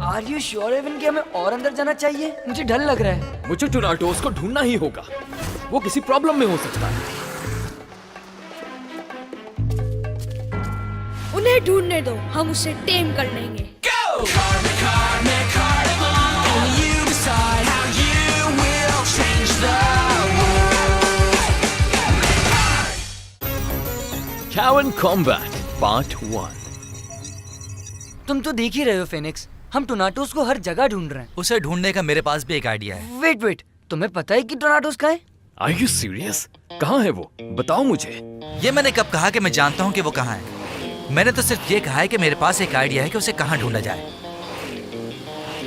Are you sure Avon कि हमें और अंदर जाना चाहिए? मुझे डर लग रहा है। मुझे टोनाटोस को ढूंढना ही होगा, वो किसी प्रॉब्लम में हो सकता है। उन्हें ढूंढने दो, हम उसे टेम कर लेंगे। Cowan Combat Part 1। तुम तो देख ही रहे हो फेनिक्स, हम टोनाटोस को हर जगह ढूंढ रहे हैं। उसे ढूंढने का मेरे पास भी एक आइडिया है। वेट, तुम्हें पता है कि टोनाटोस कहाँ है? Are you serious? कहाँ है वो? बताओ मुझे। ये मैंने कब कहा कि मैं जानता हूँ कि वो कहाँ है? मैंने तो सिर्फ ये कहा है कि मेरे पास एक आइडिया है कि उसे कहाँ ढूंढा जाए।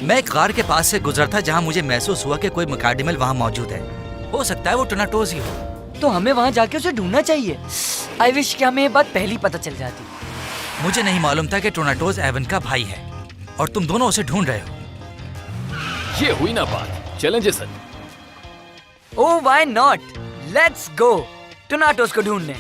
मैं एक गार के पास से गुजरा था जहाँ मुझे महसूस हुआ कि कोई मुकाडिमल वहाँ मौजूद है। हो सकता है वो टोनाटोस ही हो। तो हमें वहाँ जाके उसे ढूंढना चाहिए। आई विश कि हमें ये बात पहले पता चल जाती। मुझे नहीं मालूम था कि टोनाटोस एवन का भाई है और तुम दोनों उसे ढूंढ रहे हो। ये हुई ना बात। चलें Jason. Oh why not, let's go tornadoes को ढूंढने।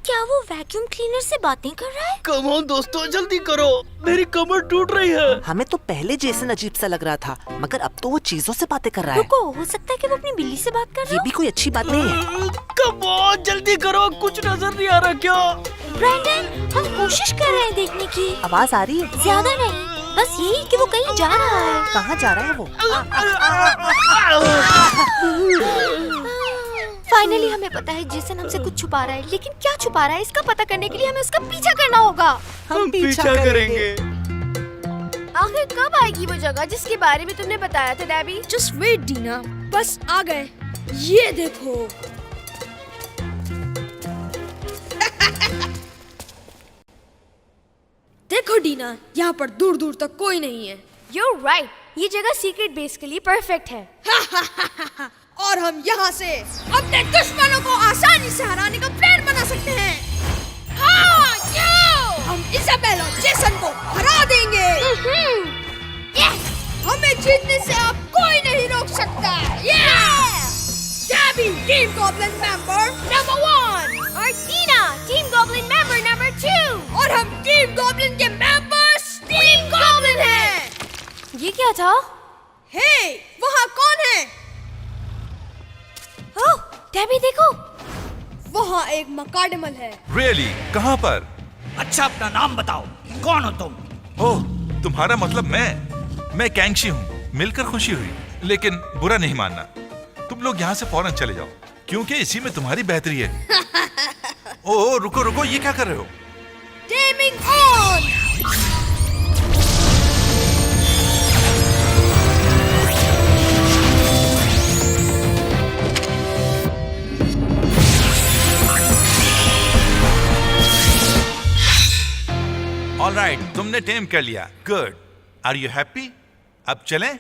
क्या वो वैक्यूम क्लीनर से बातें कर रहा है? कम ऑन दोस्तों, जल्दी करो, मेरी कमर टूट रही है। हमें तो पहले जेसन अजीब सा लग रहा था, मगर अब तो वो चीजों से बातें कर रहा है। रुको, हो सकता है कि वो अपनी बिल्ली से बात कर रहा ये भी कोई अच्छी बात नहीं है। कम ऑन, जल्दी करो, कुछ नजर नहीं आ रहा क्या? ब्रैंडन, हम कोशिश कर रहे हैं देखने की। आवाज आ रही है? ज्यादा नहीं, बस यही कि वो कहीं जा रहा है। कहाँ जा रहा है वो? फाइनली हमें पता है जेसन हमसे कुछ छुपा रहा है, लेकिन क्या छुपा रहा है इसका पता करने के लिए हमें उसका पीछा करना होगा। हम पीछा करेंगे। आखिर कब आएगी वो जगह जिसके बारे में तुमने बताया था डैबी? जस्ट वेट डीना, बस आ गए। ये देखो। देखो डीना, यहाँ पर दूर दूर तक कोई नहीं है। You're right, ये जगह सीक्रेट बेस के लिए परफेक्ट है। और हम यहाँ से अपने दुश्मनों को आसानी से हराने का प्लान बना सकते हैं। हाँ, हम इजाबेल और जेसन को हरा देंगे। हमें जीतने से अब कोई नहीं रोक सकता। Debi team goblin member number 1 और टीना टीम गॉब्लिन मेंबर नंबर 2। और हम टीम गॉब्लिन के मेंबर्स टीम गॉब्लिन हैं। ये क्या था? हे, वहाँ कौन है? ओह, डैबी देखो, वहाँ एक मकाडमल है। Really? कहाँ पर? अच्छा अपना नाम बताओ, कौन हो तुम? ओह, तुम्हारा मतलब मैं कैंगशी हूँ। मिलकर खुशी हुई, लेकिन बुरा नहीं मानना। तुम लोग यहाँ से फौरन चले जाओ, क्योंकि इसी में तुम्हारी बेहतरी है। ओह, रुको, ये क्या कर रहे हो? Taming on. ऑलराइट, तुमने टेम कर लिया। गुड। Are you happy? अब चलें?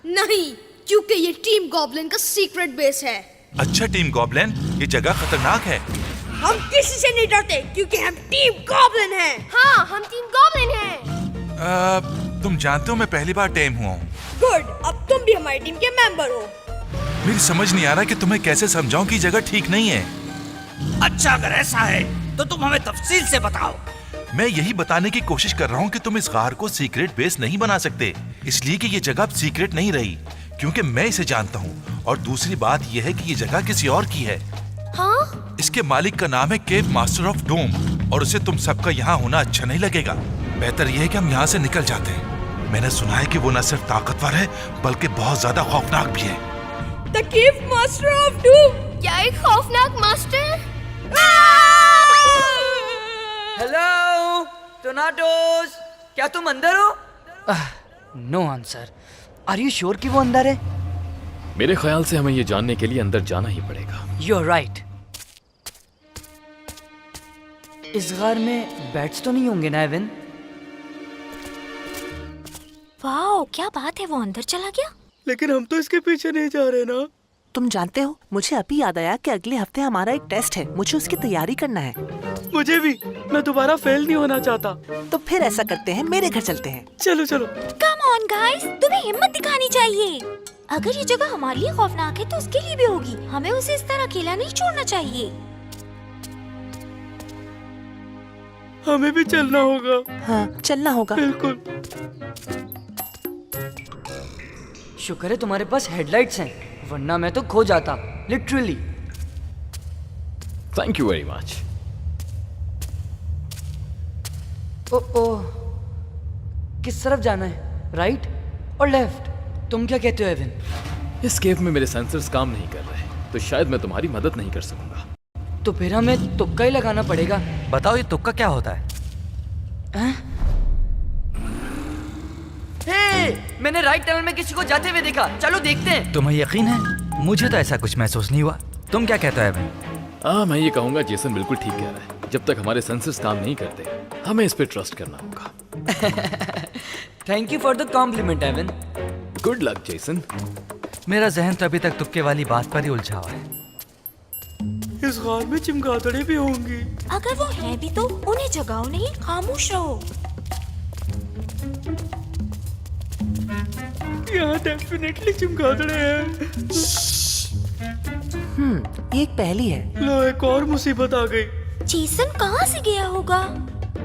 नहीं, क्योंकि ये टीम गॉब्लिन का सीक्रेट बेस है। अच्छा टीम गॉब्लिन, ये जगह खतरनाक है। हम किसी से नहीं डरते क्योंकि हम टीम गॉब्लिन हैं। हाँ, हम टीम गॉब्लिन हैं। तुम जानते हो मैं पहली बार टेम हुआ हूँ। गुड, अब तुम भी हमारी टीम के मेंबर हो। मेरी समझ नहीं आ रहा कि तुम्हें कैसे समझाऊं कि जगह ठीक नहीं है। अच्छा अगर ऐसा है तो तुम हमें तफसील से बताओ। मैं यही बताने की कोशिश कर रहा हूँ कि तुम इस गार को सीक्रेट बेस नहीं बना सकते, इसलिए कि ये जगह अब सीक्रेट नहीं रही, क्योंकि मैं इसे जानता हूँ। और दूसरी बात यह है कि ये जगह किसी और की है। हाँ? इसके मालिक का नाम है केव मास्टर ऑफ डोम, और उसे तुम सबका यहाँ होना अच्छा नहीं लगेगा। बेहतर यह है कि हम यहाँ से निकल जाते हैं। मैंने सुना है कि वो न सिर्फ ताकतवर है, बल्कि बहुत ज्यादा खौफनाक भी है। The cave Master of Doom. क्या एक खौफनाक मास्टर? हेलो टोनाटोस, क्या तुम अंदर हो? No answer. Are you sure कि वो अंदर है? मेरे ख्याल से हमें ये जानने के लिए अंदर जाना ही पड़ेगा। You are right. इस गार में बैट्स तो नहीं होंगे ना एवन? वाओ, क्या बात है, वो अंदर चला गया। लेकिन हम तो इसके पीछे नहीं जा रहे ना। तुम जानते हो, मुझे अभी याद आया कि अगले हफ्ते हमारा एक टेस्ट है, मुझे उसकी तैयारी करना है। मुझे भी, मैं दोबारा फेल नहीं होना चाहता। तो फिर ऐसा करते हैं, मेरे घर चलते हैं। चलो चलो। कम ऑन गाइस, तुम्हें हिम्मत दिखानी चाहिए। अगर ये जगह हमारे लिए खौफनाक है तो उसके लिए भी होगी। हमें उसे इस तरह अकेला नहीं छोड़ना चाहिए। हमें भी चलना होगा। हाँ चलना होगा। बिल्कुल। शुक्र है तुम्हारे पास हेडलाइट्स हैं, वरना मैं तो खो जाता, literally. Thank you very much. Oh, किस तरफ जाना है, राइट और लेफ्ट? तुम क्या कहते हो एविन? इस केव में मेरे सेंसर्स काम नहीं कर रहे, तो शायद मैं तुम्हारी मदद नहीं कर सकूंगा। तो फिर हमें तुक्का ही लगाना पड़ेगा। बताओ ये तुक्का क्या होता है? हे, मैंने राइट टनल में किसी को जाते हुए देखा, चलो देखते हैं। तुम्हें यकीन है? मुझे तो ऐसा कुछ महसूस नहीं हुआ। तुम क्या कहते हो एविन? मैं ये कहूंगा जेसन बिल्कुल ठीक कह रहा है। जब तक हमारे सेंसर्स काम नहीं करते, हमें इस पे ट्रस्ट करना होगा। Thank you for the compliment Evan. Good luck Jason. मेरा जहन तो अभी तक तुक्के वाली बात पर ही उलझा हुआ है। इस गार में चमगादड़ें भी होंगी। अगर वो हैं भी तो उन्हें जगाओ नहीं, खामोश रहो। यहाँ डेफिनेटली चमगादड़ें हैं। ये एक पहेली है। लो, एक और मुसीबत आ गई। जेसन कहाँ से गया होगा?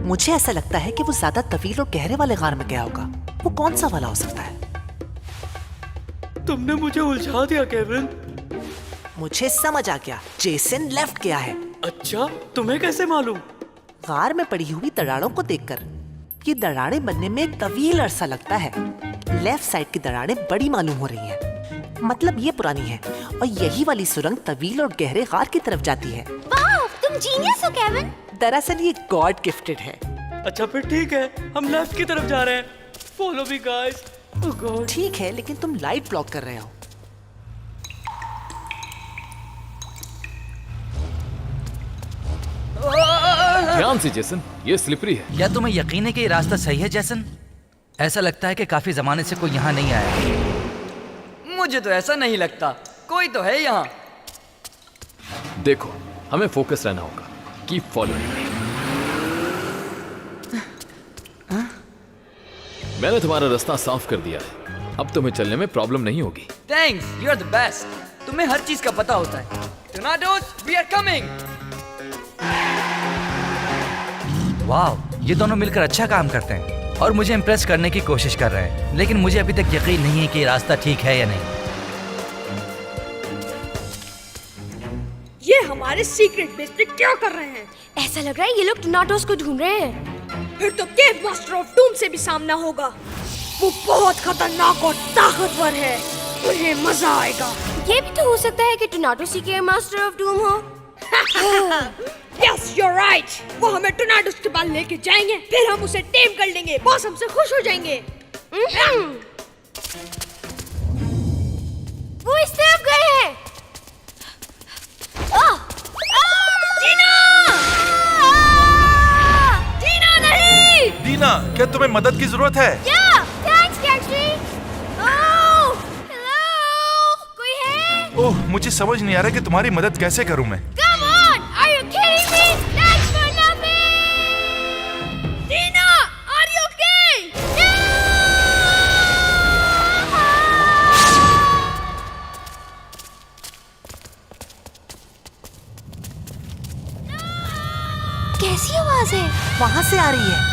मुझे ऐसा लगता है कि वो ज्यादा तवील और गहरे वाले गार में गया होगा। वो कौन सा वाला हो सकता है? तुमने मुझे उलझा दिया केविन। मुझे समझ आ गया, जेसन लेफ्ट गया है। अच्छा, तुम्हें कैसे मालूम? गार में पड़ी हुई दरारों को देखकर। ये दरारें बनने में एक तवील अरसा लगता है। लेफ्ट साइड की दरारें बड़ी मालूम हो रही हैं। मतलब ये पुरानी है और यही वाली सुरंग तवील और गहरे गार की तरफ जाती है। वाह, तुम जीनियस हो केविन। दरअसल ये गॉड गिफ्टेड है। अच्छा फिर ठीक है, हम लेफ्ट की तरफ जा रहे हैं। Follow me guys. Oh god. ठीक है, लेकिन तुम लाइट ब्लॉक कर रहे हो। ध्यान से जेसन, ये स्लिपरी है। क्या तुम्हें यकीन है कि ये रास्ता सही है जेसन? ऐसा लगता है कि काफी जमाने से कोई यहाँ नहीं आया। मुझे तो ऐसा नहीं लगता, कोई तो है यहाँ। देखो, हमें फोकस रहना होगा। Keep following. मैंने तुम्हारा रास्ता साफ कर दिया है। अब तुम्हें चलने में प्रॉब्लम नहीं होगी। Thanks, you are the best. तुम्हें हर चीज का पता होता है। Tornadoes, we are coming. वाह, ये दोनों मिलकर अच्छा काम करते हैं और मुझे इम्प्रेस करने की कोशिश कर रहे हैं। लेकिन मुझे अभी तक यकीन नहीं है कि ये रास्ता ठीक है या नहीं। ये हमारे सीक्रेट बेस पे क्या कर रहे हैं? ऐसा लग रहा है ये लोग टोर्नाडोज को ढूंढ रहे हैं। फिर तो केव मास्टर ऑफ डूम से भी सामना होगा। वो बहुत खतरनाक और ताकतवर है, उन्हें मजा आएगा। ये भी तो हो सकता है कि टोर्नाडो ही केव मास्टर ऑफ डूम हो। Yes, you are right. वो हमें टोर्नाडोज के पास लेके जाएंगे, फिर हम उसे टेम कर लेंगे। बॉस हमसे खुश हो जाएंगे। वो इस तरफ गए हैं। जीना नहीं। दीना, क्या तुम्हें मदद की जरूरत है? थैंक्स कैट्री। ओह, हेलो, कोई है? ओह, मुझे समझ नहीं आ रहा कि तुम्हारी मदद कैसे करूं मैं। Come on, are you kidding me? Thanks for nothing. Gina, are you okay? कैसी आवाज है? वहाँ से आ रही है।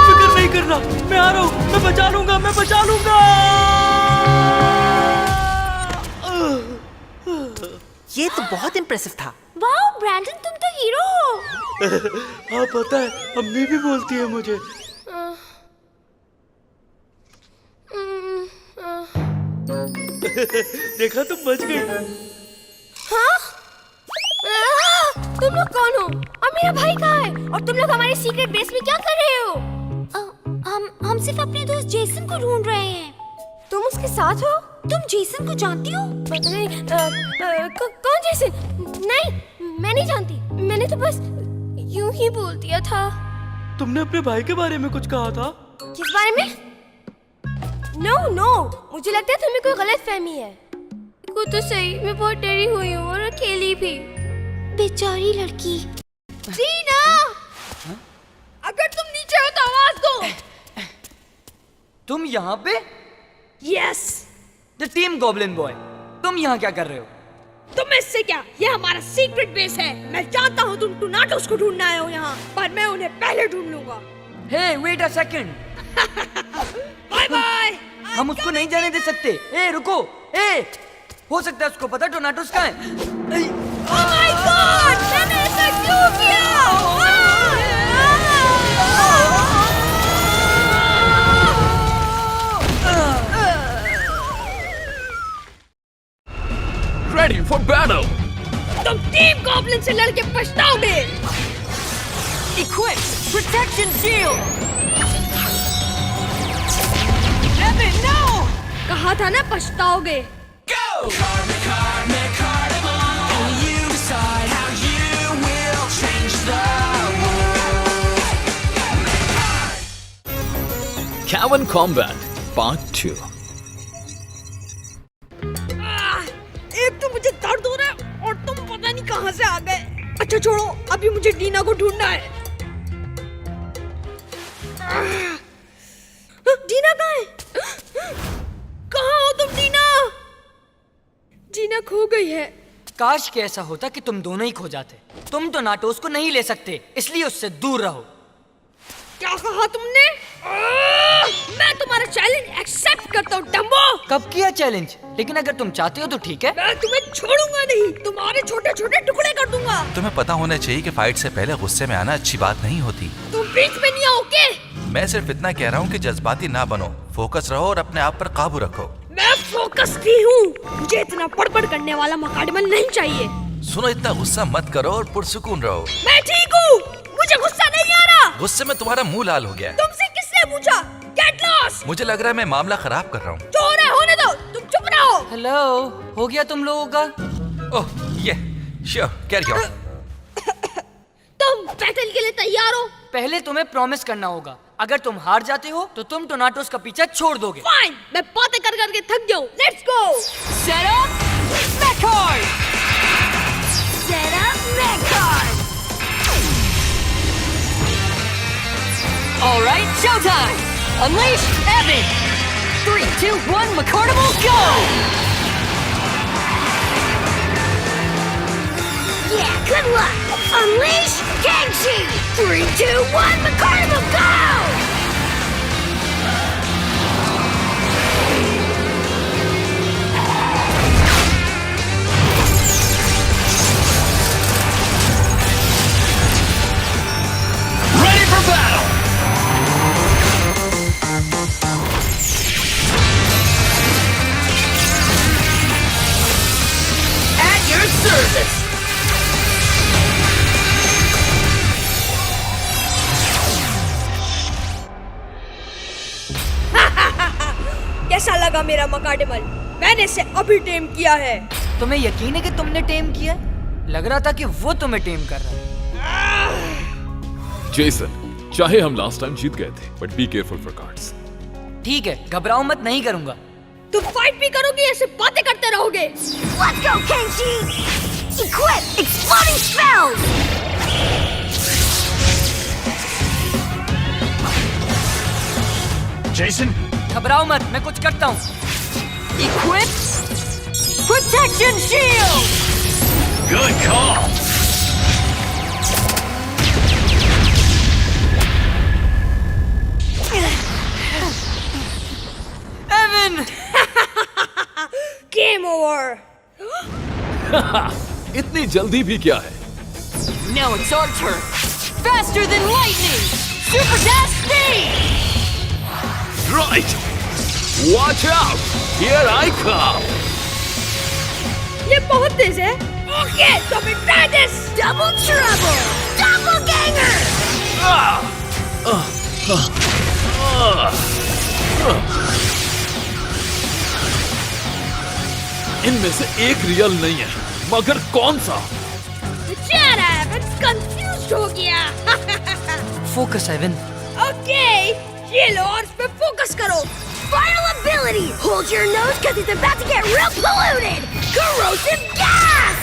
फिक्र नहीं करना, मैं आ रहा हूँ। मैं बचा लूंगा, मैं बचा लूंगा। ये तो बहुत इम्प्रेसिव था। वाओ ब्रैंडन, तुम तो हीरो हो। हाँ पता है, अम्मी भी बोलती है मुझे। देखा, तुम बच गई। तुम लोग कौन हो? और मेरा भाई कहाँ है? और तुम लोग हमारे सीक्रेट बेस में क्या कर रहे हो? हम सिर्फ अपने दोस्त जेसन को ढूंढ रहे हैं। तुम उसके साथ हो? तुम जेसन को जानती हो? नहीं, कौन जेसन? नहीं, मैं नहीं जानती। मैंने तो बस यूं ही बोल दिया था। तुमने अपने भाई के बारे में कुछ कहा था? किस बारे में? नो, मुझे लगता है तुम्हें कोई गलतफहमी है। वो तो सही, मैं बहुत डरी हुई हूँ और अकेली भी। बेचारी लड़की। जीना, अगर तुम नीचे हो तो आवाज दो। तुम यहाँ पे? Yes. The team goblin boy, तुम यहाँ क्या कर रहे हो? तुम इससे क्या, ये हमारा सीक्रेट बेस है। मैं जानता हूँ तुम टोनाटोस को ढूंढने आए हो यहाँ, पर मैं उन्हें पहले ढूंढ लूंगा। Hey wait a second, bye bye. हम उसको नहीं जाने दे सकते। ए रुको, ए हो सकता है उसको पता टोनाटोस कहाँ है। ओह माय गॉड, मैंने ऐसा क्यों किया? Ready for battle! तुम टीम गॉब्लिन से लड़के पछताओगे। Equip protection shield. कहा था ना पछताओगे। Cavern Combat Part 2. एक तो मुझे दर्द हो रहा है और तुम पता नहीं कहां से आ गए। अच्छा छोड़ो, अभी मुझे डीना को ढूंढना है। डीना कहाँ है? कहाँ हो तुम डीना? डीना खो गई है। काश के ऐसा होता कि तुम दोनों ही खो जाते। तुम टोनाटोस को नहीं ले सकते, इसलिए उससे दूर रहो। क्या कहा तुमने? मैं तुम्हारा चैलेंज एक्सेप्ट करता हूँ डम्बो। कब किया चैलेंज? लेकिन अगर तुम चाहते हो तो ठीक है। मैं तुम्हें छोड़ूंगा नहीं, तुम्हारे छोटे छोटे टुकड़े कर दूंगा। तुम्हें पता होना चाहिए कि फाइट से पहले गुस्से में आना अच्छी बात नहीं होती। तुम बीच में नहीं आओ के? मैं सिर्फ इतना कह रहा हूँ कि जज्बाती ना बनो, फोकस रहो और अपने आप पर काबू रखो। मैं फोकस भी हूँ। मुझे इतना बड़बड़ करने वाला मकाडमल नहीं चाहिए। सुनो, इतना गुस्सा मत करो और पुरसुकून रहो। मैं ठीक हूँ, मुझे गुस्सा नहीं आ रहा। गुस्से में तुम्हारा मुंह लाल हो गया है। तुमसे किसने पूछा? Get lost. मुझे लग रहा है मैं मामला खराब कर रहा हूँ। जो हो रहा है होने दो, तुम चुप रहो। हेलो, हो गया तुम लोगों का? ओह ये श्योर, कैरी ऑन। तुम बैटल के लिए तैयार हो? पहले तुम्हें प्रॉमिस करना होगा, अगर तुम हार जाते हो तो तुम टोनाटोस का पीछा छोड़ दोगे। फाइन, मैं बातें कर करके थक गया हूँ। Let's go. Set up Mecard. Set up Megcard! All right, showtime. Unleash Evan. 3, 2, 1, McCarnival, go. Yeah, good luck! Unleash Gangshi! 3, 2, 1, McCarnival, go! Ready for battle! At your service. कैसा लगा मेरा मकाडमल? मैंने इसे अभी टेम किया है। तुम्हें यकीन है कि तुमने टेम किया? लग रहा था कि वो तुम्हें टेम कर रहा है। जेसन, चाहे हम लास्ट टाइम जीत गए थे, but be careful for cards. ठीक है, घबराओ मत, नहीं करूंगा। तुम फाइट भी करोगे, ऐसे बातें करते रहोगे? Let's go, Kenshi! Equip exploding spells! Jason, घबराओ मत, मैं कुछ करता हूँ। Equip protection shield. good call. Evan. Game over. इतनी जल्दी भी क्या है? Now it's our turn. Faster than lightning. Super dash speed. Right. Watch out. Here I come. ये बहुत तेज है। ओके, तो मैं try this. Double trouble! Doppelganger! इनमें से एक रियल नहीं है, मगर कौन सा? बेचारा एवन कंफ्यूज हो गया। Focus, Evan. ओके, ये लो और इस पे फोकस करो। Final ability! Hold your nose because it's about to get real polluted! Corrosive gas!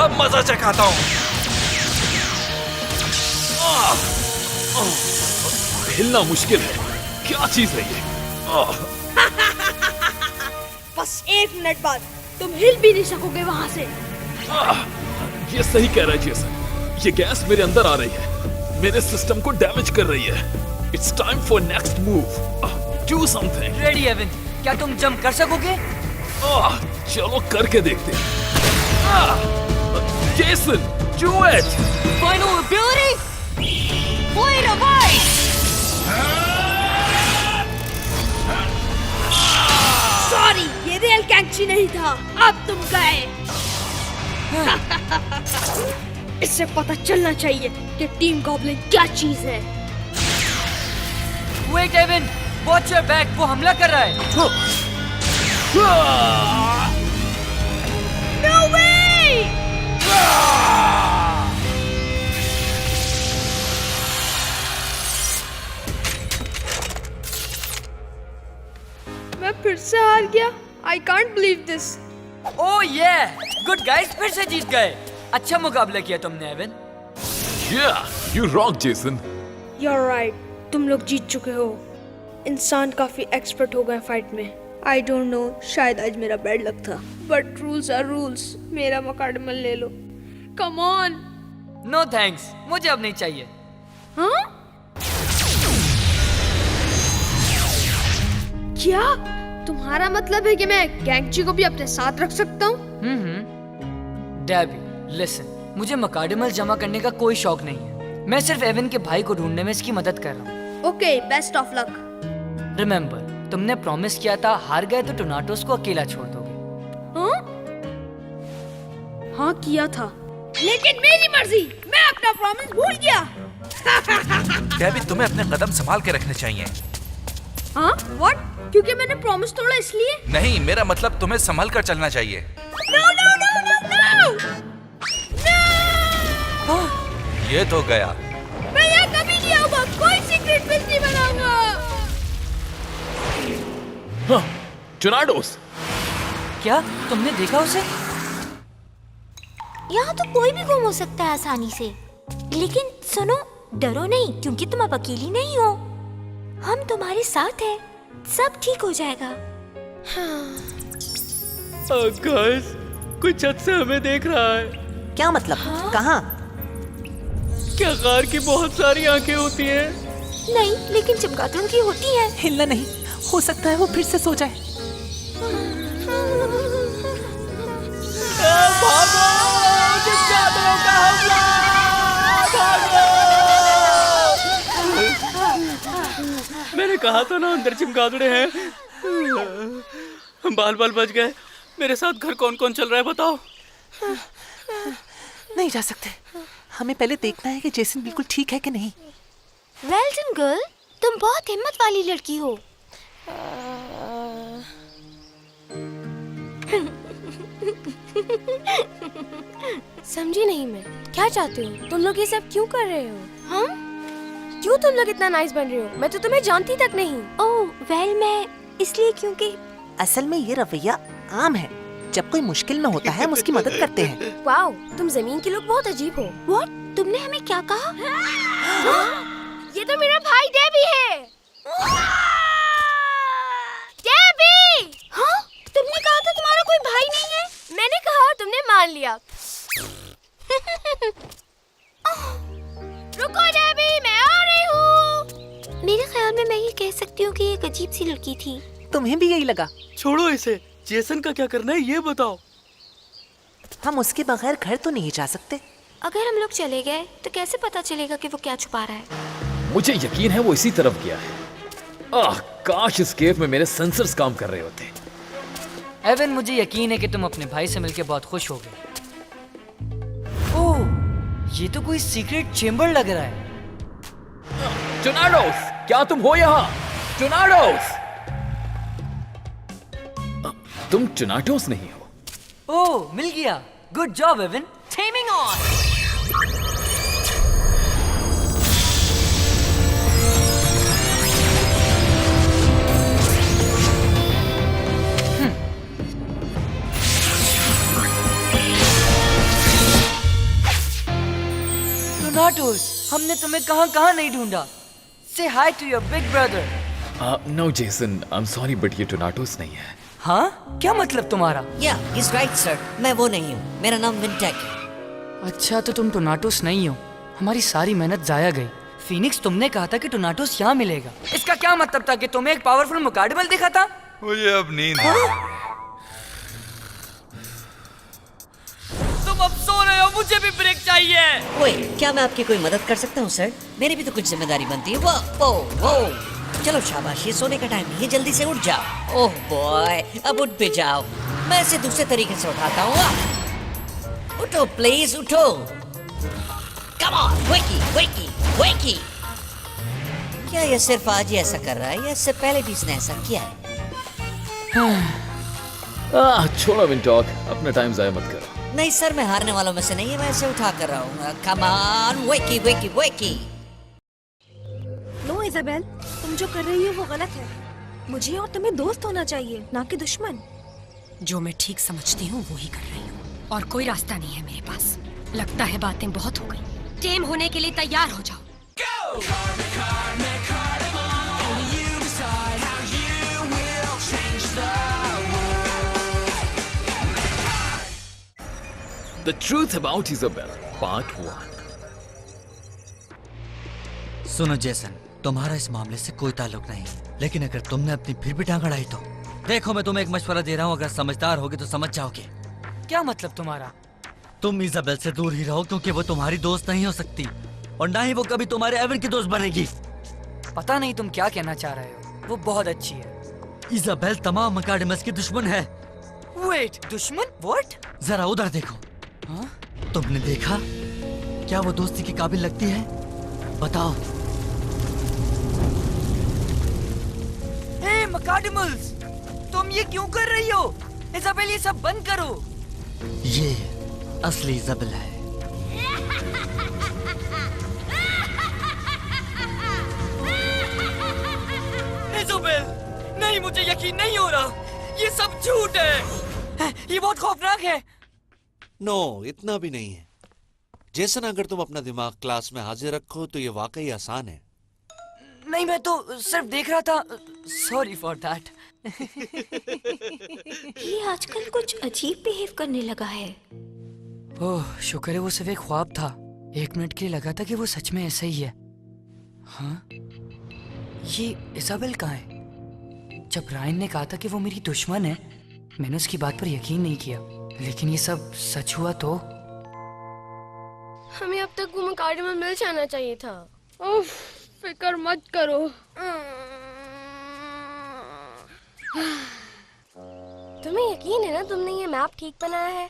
अब मजा चखाता हूँ। हिलना मुश्किल है। क्या चीज है ये? बस 1 मिनट बाद तुम हिल भी नहीं सकोगे वहाँ से। ये सही कह रहा है जेसन, ये गैस मेरे अंदर आ रही है, मेरे सिस्टम को डैमेज कर रही है। It's time for next move, do something. Ready Evan, क्या तुम जंप कर सकोगे? चलो करके देखते हैं। Jason, do it. Final ability, blade of ice. Sorry, ये रियल कैंची नहीं था, अब तुम गए। इससे पता चलना चाहिए कि टीम गॉब्लिन क्या चीज है। Wait Evan, watch your back, वो हमला कर रहा है। No way! मैं फिर से हार गया। I can't believe this. Oh yeah good guys, फिर से जीत गए। अच्छा मुकाबला किया तुमने Evan. You rock Jason. You're right, तुम लोग जीत चुके हो। इंसान काफी एक्सपर्ट हो गए फाइट में। आई डोंट नो, शायद आज मेरा बैड लक था, बट रूल्स आर रूल्स। मेरा मकाडमल ले लो, कम ऑन। नो थैंक्स, मुझे अब नहीं चाहिए। हाँ? क्या तुम्हारा मतलब है कि मैं गैंगची को भी अपने साथ रख सकता हूँ? डैबी लिसन, मुझे मकाडमल जमा करने का कोई शौक नहीं है। मैं सिर्फ एवन के भाई को ढूंढने में इसकी मदद कर रहा हूँ। Okay, best of luck. Remember, तुमने प्रॉमिस किया था हार गए तो टोनाटोस को अकेला छोड़ दोगे। हाँ? हाँ किया था, लेकिन मेरी मर्जी, मैं अपना प्रॉमिस भूल गया। डेबी, तुम्हें अपने कदम संभाल के रखने चाहिए। हाँ? व्हाट? क्योंकि मैंने प्रॉमिस तोड़ा इसलिए? नहीं, मेरा मतलब तुम्हें संभल कर चलना चाहिए। No no no no no! ये तो गया। मैं यहाँ कभी नहीं आऊंगा, कोई सीक्रेट बेस नहीं बनाऊंगा। टोर्नाडोस। क्या तुमने देखा उसे? यहाँ तो कोई भी गुम हो सकता है आसानी से। लेकिन सुनो, डरो नहीं, क्योंकि तुम अब अकेली नहीं हो। हम तुम्हारे साथ हैं, सब ठीक हो जाएगा। गाइस, कोई छत से हमें देख रहा है। क्या मतलब? कहाँ? क्या कार की बहुत सारी आंखें होती हैं? नहीं, लेकिन चमगादड़ों की होती हैं। हिलना नहीं, हो सकता है वो फिर से सो जाए। मैंने कहा था ना, अंदर चमगादड़े हैं। बाल बाल बच गए। मेरे साथ घर कौन कौन चल रहा है बताओ? नहीं जा सकते, हमें पहले देखना है कि जेसन बिल्कुल ठीक है कि नहीं। वेल डन गर्ल, तुम बहुत हिम्मत वाली लड़की हो। समझी नहीं मैं, क्या चाहती हूँ? तुम लोग ये सब क्यों कर रहे हो? हम? क्यों तुम लोग इतना नाइस बन रहे हो? मैं तो तुम्हें जानती तक नहीं। ओह वेल, मैं इसलिए क्योंकि असल में ये रवैया आम है। जब कोई मुश्किल में होता है हम उसकी मदद करते हैं। वाओ, तुम जमीन के लोग बहुत अजीब हो। व्हाट? तुमने हमें क्या कहा? ये तो मेरा भाई डेबी है। डेबी! हाँ? तुमने कहा था तुम्हारा कोई भाई नहीं है। मैंने कहा और तुमने मान लिया। रुको डेबी, मैं आ रही हूँ। मेरे ख्याल में मैं ये कह सकती हूँ कि ये एक अजीब सी लड़की थी। तुम्हें भी यही लगा? छोड़ो इसे, जेसन का क्या करना है ये बताओ। हम उसके बगैर घर तो नहीं जा सकते। अगर हम लोग चले गए तो कैसे पता चलेगा कि वो क्या छुपा रहा है? मुझे यकीन है वो इसी तरफ गया है। काश इस केव में मेरे सेंसर्स काम कर रहे होते। एवन, मुझे यकीन है कि तुम अपने भाई से मिलकर बहुत खुश हो गए। ओह, ये तो कोई सीक्रेट चेम्बर लग रहा है। टोर्नाडोस, क्या तुम हो यहाँ? टोर्नाडोस! तुम टोर्नाडोस नहीं हो। ओह, मिल गया। Good job Evan. Taming on. Tornadoes, हमने तुम्हें कहाँ नहीं ढूंढा। Say hi to your big brother. No, Jason, I'm sorry, but ये टोर्नाडोस नहीं है। हाँ, क्या मतलब तुम्हारा? या इज राइट सर, मैं वो नहीं हूँ, मेरा नाम विंटेक है। अच्छा, तो तुम टोनाटोस नहीं हो। हमारी सारी मेहनत जाया गई। फीनिक्स, तुमने कहा था कि टोनाटोस यहाँ मिलेगा। इसका क्या मतलब था कि तुम्हें एक पावरफुल मुकाडमल दिखा था? मुझे अब नींद है। तुम अब सो रहे हो, मुझे भी ब्रेक चाहिए। ओए, क्या मैं आपकी कोई मदद कर सकता हूँ सर? मेरी भी तो कुछ जिम्मेदारी बनती है। वो चलो शाबाश, ये सोने का टाइम नहीं है, जल्दी से उठ जाओ। ओह बॉय, अब उठ भी जाओ, मैं इसे दूसरे तरीके से उठाता हूँ। उठो प्लीज, उठो। कम ऑन, वेकी वेकी वेकी। क्या ये सिर्फ आज ही ऐसा कर रहा है या इससे पहले भी इसने ऐसा किया है? छोड़ो विंटॉक, अपना टाइम जाया मत करो। नहीं सर, मैं हारने वालों में से नहीं है, मैं इसे उठा कर रहा हूँ। कम ऑन, वेकी वेकी वेकी। नो इजाबेल, तुम जो कर रही हो वो गलत है। मुझे और तुम्हें दोस्त होना चाहिए, ना कि दुश्मन। जो मैं ठीक समझती हूँ वो ही कर रही हूँ, और कोई रास्ता नहीं है मेरे पास। लगता है बातें बहुत हो गई। टेम होने के लिए तैयार हो जाओ। The Truth About Isabel, Part 1। सुनो जेसन, तुम्हारा इस मामले से कोई ताल्लुक नहीं, लेकिन अगर तुमने अपनी फिर भी टांग अड़ाई तो देखो, मैं तुम्हें एक मशवरा दे रहा हूँ, अगर समझदार होगे तो समझ जाओगे। क्या मतलब तुम्हारा? तुम इजाबेल से दूर ही रहो, क्योंकि वो तुम्हारी दोस्त नहीं हो सकती, और ना ही वो कभी तुम्हारे एवन की दोस्त बनेगी। पता नहीं तुम क्या कहना चाह रहे हो। वो बहुत अच्छी है। इजाबेल तमाम मकाडमस की दुश्मन है। वेट, दुश्मन? व्हाट? जरा उधर देखो। हाँ? तुमने देखा? क्या वो दोस्ती के काबिल लगती है? बताओ। हे मकाडमल्स, तुम ये क्यों कर रही हो? इजाबेल, ये सब बंद करो। ये असली इजाबेल है। इजाबेल, नहीं, मुझे यकीन नहीं हो रहा। ये सब झूठ है। ये बहुत खौफनाक है। नो, इतना भी नहीं है। जेसन, अगर तुम अपना दिमाग क्लास में हाजिर रखो तो ये वाकई आसान है। नहीं, मैं तो सिर्फ देख रहा था। Sorry for that. ये आजकल कुछ अजीब बिहेव करने लगा है। ओह, शुक्र है वो सिर्फ एक ख्वाब था। 1 मिनट के लिए लगा था कि वो सच में ऐसा ही है। हाँ, ये इजाबेल कहाँ है? जब रायन ने कहा था कि वो मेरी दुश्मन है, मैंने उसकी बात पर यकीन नहीं किया, लेकिन ये सब सच हुआ तो? हमें अब तक वो मुकाडमल मिल जाना चाहिए था। उफ, फिक्र मत करो। तुम्हें यकीन है ना तुमने ये मैप ठीक बनाया है?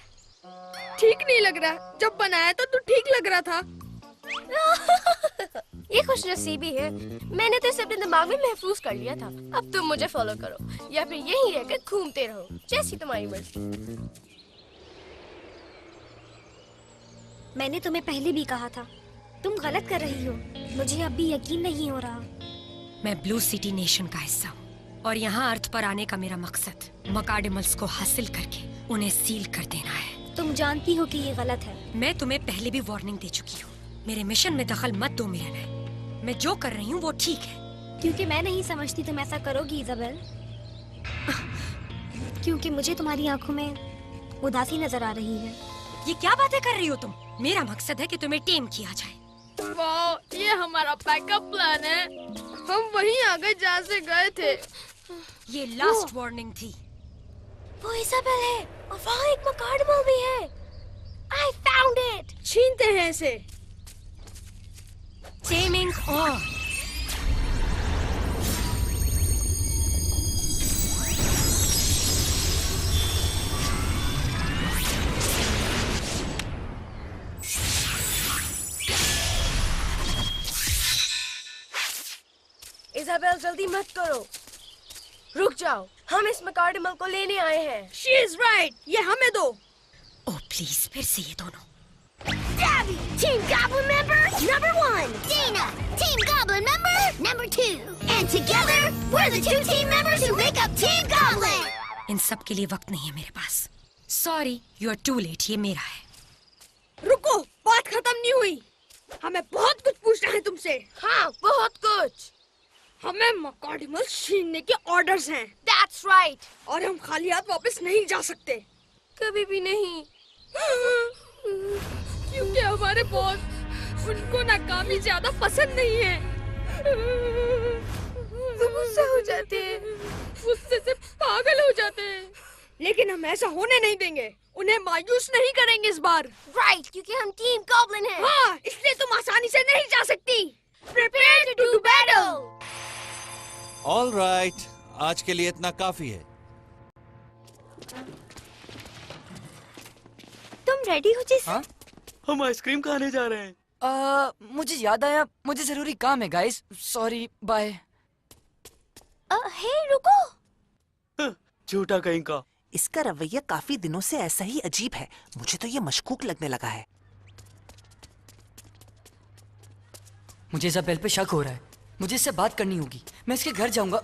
ठीक नहीं लग रहा। जब बनाया था तो ठीक लग रहा था। ये खुशनसीबी है, मैंने तो इसे अपने दिमाग में महफूज कर लिया था। अब तुम मुझे फॉलो करो या फिर यहीं रहकर घूमते रहो, जैसी तुम्हारी मर्जी। मैंने तुम्हें पहले भी कहा था, तुम गलत कर रही हो। मुझे अब भी यकीन नहीं हो रहा। मैं ब्लू सिटी नेशन का हिस्सा हूँ, और यहाँ अर्थ पर आने का मेरा मकसद मकाडमल्स को हासिल करके उन्हें सील कर देना है। तुम जानती हो कि ये गलत है। मैं तुम्हें पहले भी वार्निंग दे चुकी हूँ। मेरे मिशन में दखल मत दो मेरे लिए। मैं जो कर रही हूँ वो ठीक है। क्योंकि मैं नहीं समझती तुम ऐसा करोगी इजाबेल। क्योंकि मुझे तुम्हारी आंखों में उदासी नजर आ रही है। ये क्या बातें कर रही हो तुम? मेरा मकसद है कि तुम्हें टेम किया जाए। वाह, ये हमारा बैकअप प्लान है। हम वहीं आ गए जहाँ से गए थे। ये लास्ट वार्निंग थी। वो इजाबेल है, और वहाँ एक मकाडमल भी है। I found it। छीनते हैं इसे। Taming on. इजाबेल, जल्दी मत करो। रुक जाओ, हम इस मकाडमल को लेने आए हैं। She is right। ये हमें दो। ओह प्लीज, फिर से ये दोनों। Gabby, Team Goblin member number 1. Dana, Team Goblin member number 2. And together, we're the 2 team members who make up Team Goblin. इन सब के लिए वक्त नहीं है मेरे पास। Sorry, you are too late. ये मेरा है। रुको, बात खत्म नहीं हुई। हमें बहुत कुछ पूछना है तुमसे। हाँ, बहुत कुछ। हमें मकाडिमल छीनने के ऑर्डर्स हैं। That's right. और हम खाली हाथ वापस नहीं जा सकते। कभी भी नहीं। क्योंकि हमारे बॉस, उनको नाकामी ज्यादा पसंद नहीं है। वो गुस्सा हो जाते हैं, गुस्से से पागल हो जाते हैं। लेकिन हम ऐसा होने नहीं देंगे। उन्हें मायूस नहीं करेंगे इस बार। Right, क्योंकि हम टीम गॉब्लिन हैं। हाँ, इसलिए तुम आसानी से नहीं जा सकती। Prepare to do battle. All right, आज के लिए इतना काफी है। तुम रेडी हो जैसे? हाँ? हम आइसक्रीम खाने जा रहे हैं। मुझे याद आया, मुझे जरूरी काम है गाइस। Sorry, bye. हे रुको। झूठा कहीं का। इसका रवैया काफी दिनों से ऐसा ही अजीब है। मुझे तो ये मशकूक लगने लगा है। मुझे इज़ाबेल पे शक हो रहा है। मुझे इससे बात करनी होगी। मैं इसके घर जाऊंगा।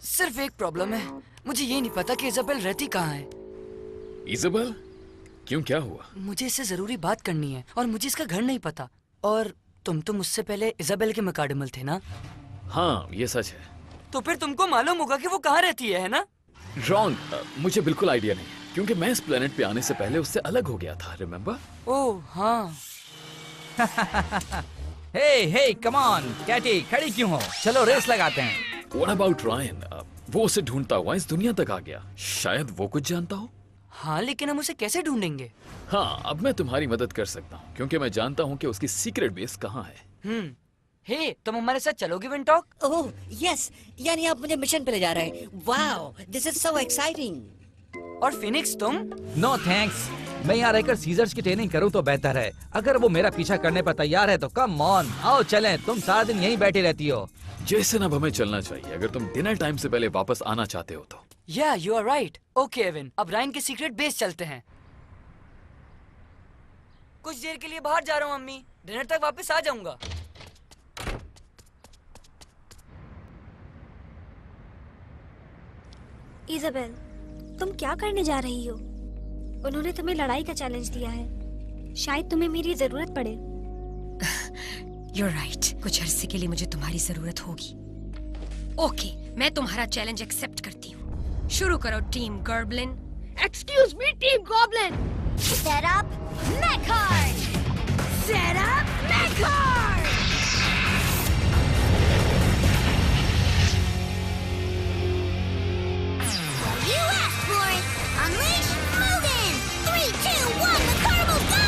सिर्फ एक प्रॉब्लम है, मुझे ये नहीं पता कि इज़ाबेल रहती कहाँ है। इज़ाबेल, क्यों, क्या हुआ? मुझे इससे जरूरी बात करनी है और मुझे इसका घर नहीं पता। और तुम तो मुझसे पहले इज़ाबेल के मकाडमल थे ना? हाँ, ये सच है। तो फिर तुमको मालूम होगा कि वो कहाँ रहती है ना? रॉन्ग, मुझे बिल्कुल आइडिया नहीं, क्योंकि मैं इस प्लेनेट पे आने से पहले उससे अलग हो गया था, रिमेम्बर? ओह हाँ। हे कम ऑन कैटी, खड़ी क्यों हो? चलो रेस लगाते हैं। What about Ryan? वो उसे ढूंढता हुआ इस दुनिया तक आ गया। शायद वो कुछ जानता हो। हाँ, लेकिन हम उसे कैसे ढूंढेंगे? हाँ, अब मैं तुम्हारी मदद कर सकता हूँ, क्योंकि मैं जानता हूँ कि उसकी सीक्रेट बेस कहाँ है। हे, तुम हमारे साथ चलोगे विंटॉक? ओह यस, यानी आप मुझे मिशन पे ले जा रहे हैं। Wow, this is so exciting. और फिनिक्स तुम? नो थैंक्स, मैं यहाँ रहकर सीजर्स की ट्रेनिंग करूँ तो बेहतर है। अगर वो मेरा पीछा करने पर तैयार है तो कम ऑन, आओ चलें। तुम सारा दिन यहीं बैठी रहती हो। जैसे अब हमें चलना चाहिए, अगर तुम डिनर टाइम से पहले वापस आना चाहते हो तो। या you are right. Okay Evan, अब रायन के सीक्रेट बेस चलते हैं। कुछ देर के लिए बाहर जा रहा हूँ अम्मी, डिनर तक वापस आ जाऊंगा। इज़ाबेल, तुम क्या करने जा रही हो? उन्होंने तुम्हें लड़ाई का चैलेंज दिया है। शायद तुम्हें मेरी जरूरत पड़े। You're right. कुछ अरसे के लिए मुझे तुम्हारी जरूरत होगी। ओके, मैं तुम्हारा चैलेंज एक्सेप्ट करती हूँ। शुरू करो team goblin. Excuse me team goblin. Set up Mechard! Set up Mechard! You asked for it! Unleash Mugen! 3, 2, 1, the carnival go!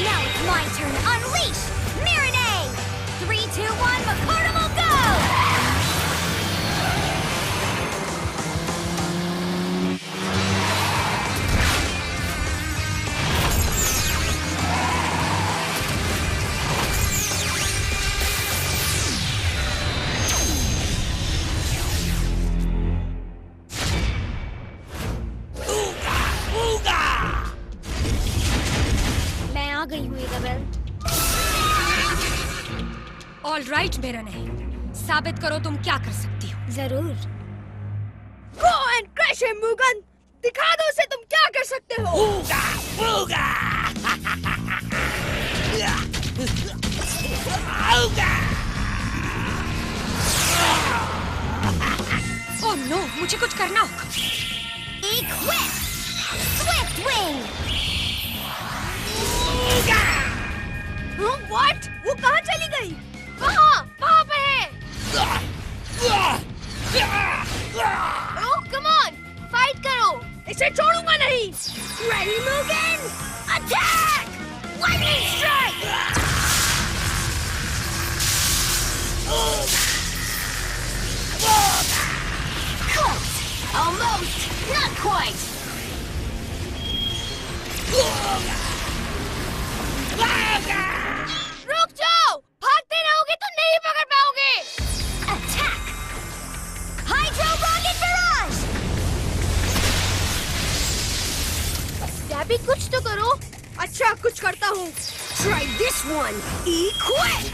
Now it's my turn to unleash Mirinade! 3, 2, 1, the carnival go! मैं आ गई हूँ Isabel. All right मेरा नहीं, साबित करो तुम क्या कर सकती हो। जरूर। Go and crash him Mugen. दिखा दो उसे तुम क्या कर सकते हो। ओह नो, मुझे कुछ करना होगा। Equip! Swift Wing! व्हाट? वो कहाँ चली गई? वहाँ पे है। ओह, कम ऑन, फाइट करो। इसे छोड़ूंगा नहीं। Ready, Mugen? Attack! Lightning strike! Close! Almost! Not quite! रुक जाओ! भागते रहोगे तो नहीं पकड़ पाओगे! Attack! Hydro Rocket Barrage! Stabby, कुछ तो करो! अच्छा, कुछ करता हूँ। Try this one! Equip!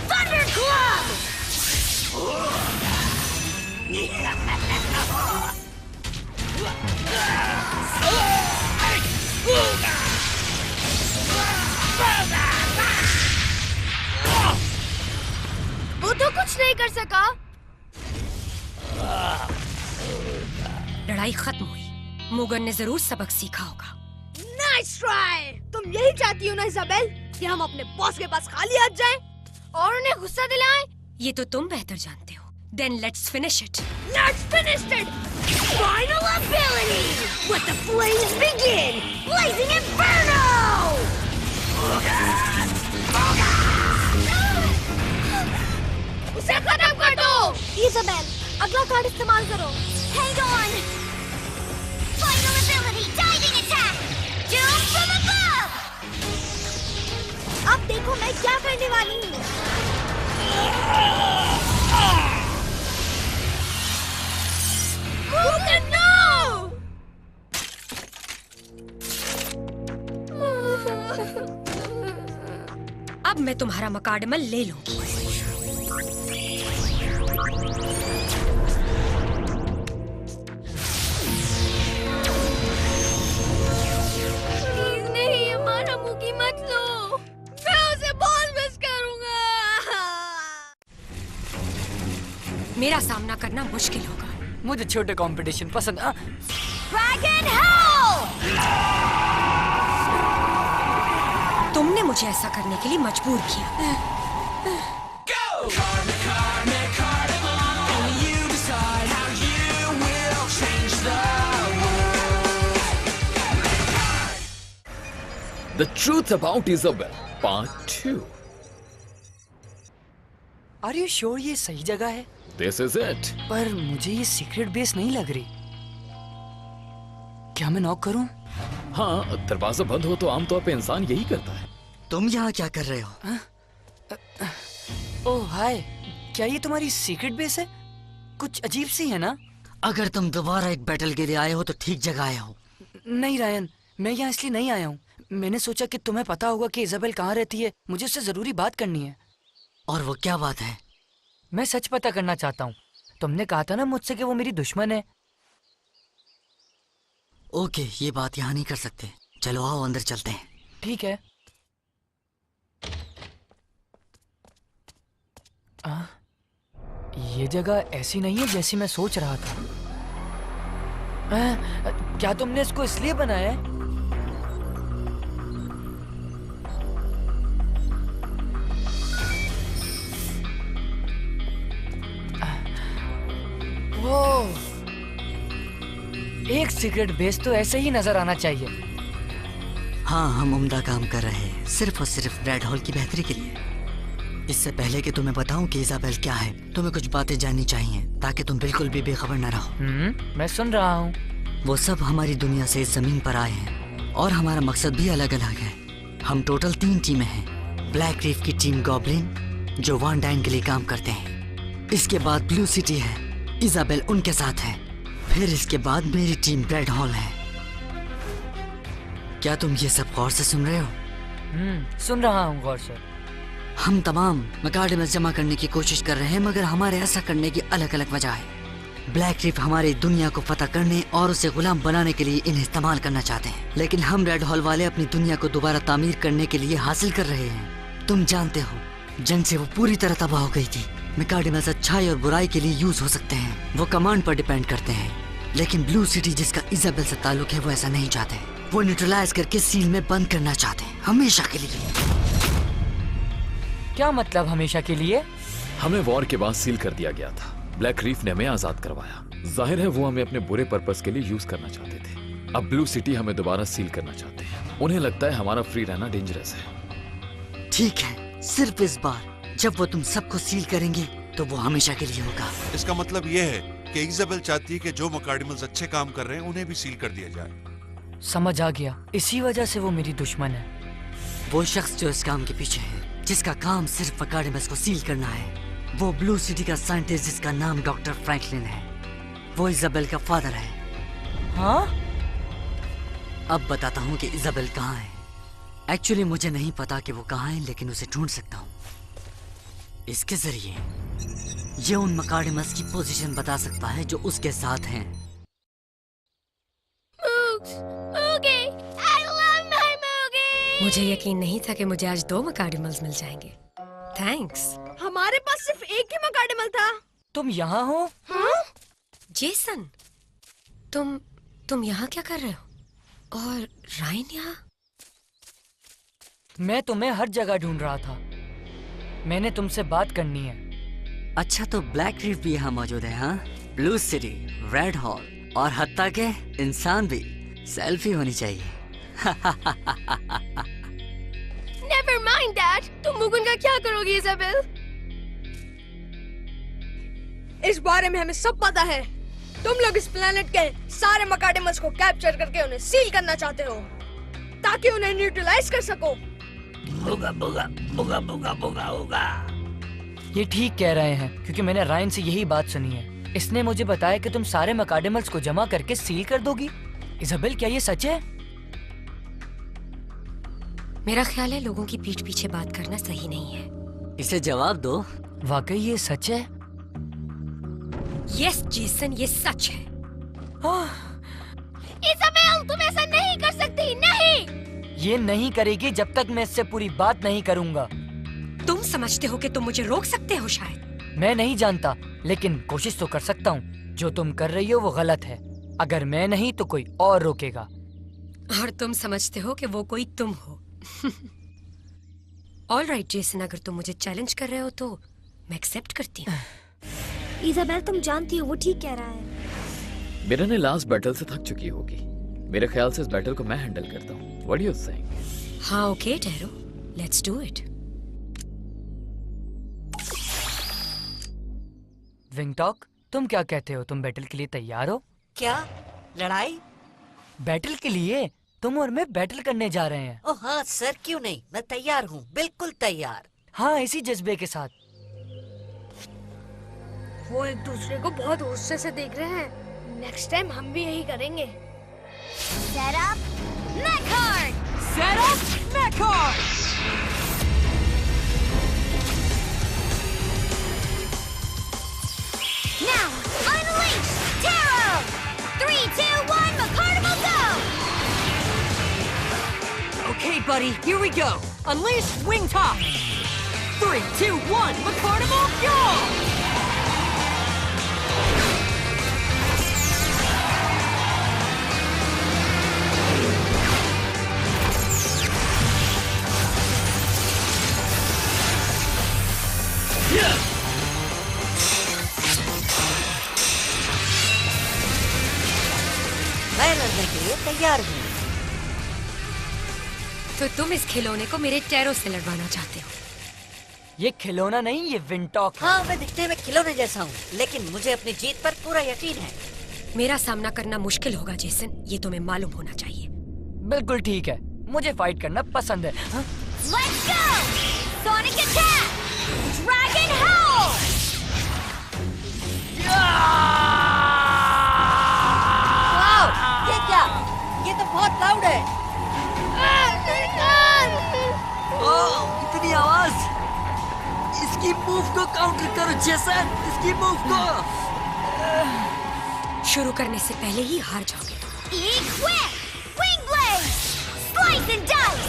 Thunder Club! सका। लड़ाई खत्म हुई, मुगन ने जरूर सबक सीखा होगा। Nice try. तुम यही चाहती हो ना इजाबेल, कि हम अपने बॉस के पास खाली हाथ जाएं और उन्हें गुस्सा दिलाएं? ये तो तुम बेहतर जानते हो। Then let's finish it. Let's finish it. Final ability. Let the flames begin. Blazing Inferno. उसे खत्म कर दो। इजाबेल, अगला कार्ड इस्तेमाल करो। Hang on. Final ability, diving attack. Doom from above. अब देखो मैं क्या करने वाली हूँ। Mugen, no! अब मैं तुम्हारा मकाडमल ले लूंगी। प्लीज नहीं, हमारा मुगी मत लो। मैं उसे बहुत मिस करूंगा। मेरा सामना करना मुश्किल होगा। मुझे छोटे कंपटीशन पसंद। Dragon Hell! तुमने मुझे ऐसा करने के लिए मजबूर किया। The Truth About Isabel, Part 2. Are you sure ये सही जगह है? This is it. पर मुझे ये सीक्रेट बेस नहीं लग रही। क्या मैं नॉक करूं? हाँ, दरवाजा बंद हो तो आमतौर पे इंसान यही करता है। तुम यहाँ क्या कर रहे हो? ओह हाय, क्या ये तुम्हारी सीक्रेट बेस है? कुछ अजीब सी है ना? अगर तुम दोबारा एक बैटल के लिए आए हो तो ठीक जगह आए हो। नहीं रायन, मैं यहाँ इसलिए नहीं आया हूँ। मैंने सोचा कि तुम्हें पता होगा कि इजाबेल कहाँ रहती है। मुझे उससे जरूरी बात करनी है। और वो क्या बात है? मैं सच पता करना चाहता हूँ। तुमने कहा था ना मुझसे कि वो मेरी दुश्मन है। ओके, ये बात यहाँ नहीं कर सकते। चलो आओ अंदर चलते हैं। ठीक है। ये जगह ऐसी नहीं है जैसी मैं सोच रहा था। क्या तुमने इसको इसलिए बनाया है? वो एक सीक्रेट बेस तो ऐसे ही नजर आना चाहिए। हाँ, हम उम्दा काम कर रहे हैं, सिर्फ और सिर्फ रेड हॉल की बेहतरी के लिए। इससे पहले कि तुम्हें बताऊं कि इजाबेल क्या है, तुम्हें कुछ बातें जाननी चाहिए ताकि तुम बिल्कुल भी बेखबर न रहो। मैं सुन रहा हूँ। वो सब हमारी दुनिया से इस जमीन पर आए हैं और हमारा मकसद भी अलग अलग है। हम टोटल 3 टीमें हैं। ब्लैक रीफ की टीम गॉब्लिन, जो वन डाइन के लिए काम करते हैं। इसके बाद ब्लू सिटी है, इजाबेल उनके साथ है। फिर इसके बाद मेरी टीम रेड हॉल है। क्या तुम ये सब गौर से सुन रहे हो? सुन रहा हूँ गौर से। हम तमाम मकाडमस जमा करने की कोशिश कर रहे हैं, मगर हमारे ऐसा करने की अलग अलग वजह है। ब्लैक रीफ हमारी दुनिया को फतह करने और उसे गुलाम बनाने के लिए इन्हें इस्तेमाल करना चाहते हैं, लेकिन हम रेड हॉल वाले अपनी दुनिया को दोबारा तामीर करने के लिए हासिल कर रहे हैं। तुम जानते हो, जंग से वो पूरी तरह तबाह हो गई थी। मकाडमस अच्छाई और बुराई के लिए यूज हो सकते हैं, वो कमांड पर डिपेंड करते हैं। लेकिन ब्लू सिटी जिसका इजाबेल से ताल्लुक है, वो ऐसा नहीं चाहते। वो न्यूट्रलाइज करके सील में बंद करना चाहते हैं, हमेशा के लिए। क्या मतलब हमेशा के लिए? हमें वॉर के बाद सील कर दिया गया था। ब्लैक रीफ ने हमें आजाद करवाया। जाहिर है वो हमें अपने बुरे पर्पस के लिए यूज करना चाहते थे। अब ब्लू सिटी हमें दोबारा सील करना चाहते हैं। उन्हें लगता है हमारा फ्री रहना डेंजरस है। ठीक है, सिर्फ इस बार जब वो तुम सबको सील करेंगे तो वो हमेशा के लिए होगा। इसका मतलब ये है कि इजाबेल चाहती है कि जो मकाडमल्स अच्छे काम कर रहे हैं उन्हें भी सील कर दिया जाए। समझ आ गया, इसी वजह से वो मेरी दुश्मन है। वो शख्स जो इस काम के पीछे है, जिसका काम सिर्फ मकाडमस को सील करना है, वो ब्लू सिटी का साइंटिस्ट जिसका नाम डॉक्टर फ्रैंकलिन है। वो इजाबेल का फादर है। हाँ? अब बताता हूँ कि इजाबेल कहाँ है। एक्चुअली मुझे नहीं पता कि वो कहाँ है, लेकिन उसे ढूंढ सकता हूँ। इसके जरिए ये उन मकाडमस की पोजीशन बता सकता है जो उसके साथ हैं। मुझे यकीन नहीं था कि मुझे आज 2 मकाडमल्स मिल जाएंगे। थैंक्स। हमारे पास सिर्फ एक ही मकाडेमल था। तुम यहाँ हो? हाँ? जेसन, तुम यहाँ क्या कर रहे हो? और रायन यहाँ? मैं तुम्हें हर जगह ढूंढ रहा था। मैंने तुमसे बात करनी है। अच्छा, तो ब्लैक रीफ भी यहाँ मौजूद है? हाँ, ब्लू सिटी, रेड हॉल और हत्ता के इंसान भी। सेल्फी होनी चाहिए। Never mind that. तुम मुगुन का क्या करोगी इजाबेल? इस बारे में हमें सब पता है। तुम लोग इस प्लेनेट के सारे मकाडेमल्स को कैप्चर करके उन्हें सील करना चाहते हो ताकि उन्हें न्यूट्रलाइज कर सको। बुगा बुगा बुगा बुगा बुगा बुगा। ये ठीक कह रहे हैं क्योंकि मैंने रायन से यही बात सुनी है। इसने मुझे बताया कि तुम सारे मकाडेमल्स को जमा करके सील कर दोगी। इजाबेल, क्या ये सच है? मेरा ख्याल है लोगों की पीठ पीछे बात करना सही नहीं है। इसे जवाब दो। वाकई ये सच है? यस जेसन, ये सच है। इजाबेल, तुम ऐसा नहीं कर सकती। नहीं। ये नहीं करेगी जब तक मैं इससे पूरी बात नहीं करूंगा। तुम समझते हो कि तुम मुझे रोक सकते हो शायद? मैं नहीं जानता, लेकिन कोशिश तो कर सकता हूँ। जो तुम कर रही हो वो गलत है। अगर मैं नहीं तो कोई और रोकेगा। और तुम समझते हो कि वो कोई तुम हो। ऑल राइट जेसन, अगर तुम मुझे चैलेंज कर रहे हो तो मैं एक्सेप्ट करती हूँ। इजाबेल, तुम जानती हो वो ठीक कह रहा है। मिरने लास्ट बैटल से थक चुकी होगी। मेरे ख्याल से इस बैटल को मैं हैंडल करता हूँ। What do you think? हाँ, okay Taro, let's do it. Wingtalk, तुम क्या कहते हो? तुम बैटल के लिए तैयार हो? क्या लड़ाई? बैटल के लिए? तुम और मैं बैटल करने जा रहे हैं। ओह हाँ सर, क्यों नहीं, मैं तैयार हूँ, बिल्कुल तैयार। हाँ, इसी जज्बे के साथ। वो एक दूसरे को बहुत गुस्से से देख रहे हैं। नेक्स्ट टाइम हम भी यही करेंगे। Set up, Mechard! Set up, Mechard! Now, unleash, Taro! 3, 2, 1, Macardimal, go! Okay, buddy, here we go. Unleash Wingtop. 3, 2, 1, Macardimal, go! मैं लड़ने के लिए तैयार हूँ। तो तुम इस खिलौने को मेरे टैरो से लड़वाना चाहते हो? ये खिलौना नहीं, ये विंटॉक है। हाँ, मैं दिखने में खिलौने जैसा हूँ, लेकिन मुझे अपनी जीत पर पूरा यकीन है। मेरा सामना करना मुश्किल होगा जेसन, ये तुम्हें मालूम होना चाहिए। बिल्कुल ठीक है, मुझे फाइट करना पसंद है। हाँ? Let's go! Sonic attack! Dragon Howl! Wow, ये क्या? ये तो बहुत लाउड है। ओह, इतनी आवाज! इसकी मूव को काउंटर करो जेसन, इसकी मूव को। शुरू करने से पहले ही हार जाओगे। Equip! Wing Blade! Slice and dice!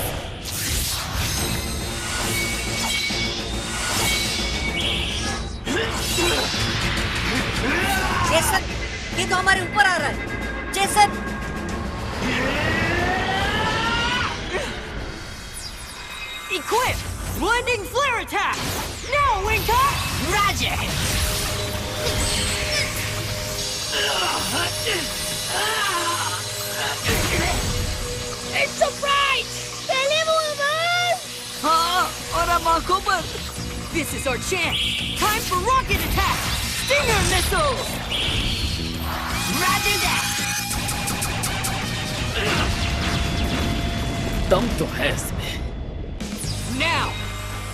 Jason, ये तो हमारे ऊपर आ रहा है। Jason! Equip! Blinding Flare Attack! Now, Wingtop! Magic! It's a fright! पहले वो आवाज! हाँ, और अब आंखों पर। This is our chance! Time for Rocket Attack! Stinger Missile! Roger that! दम तो है इसमें। Now,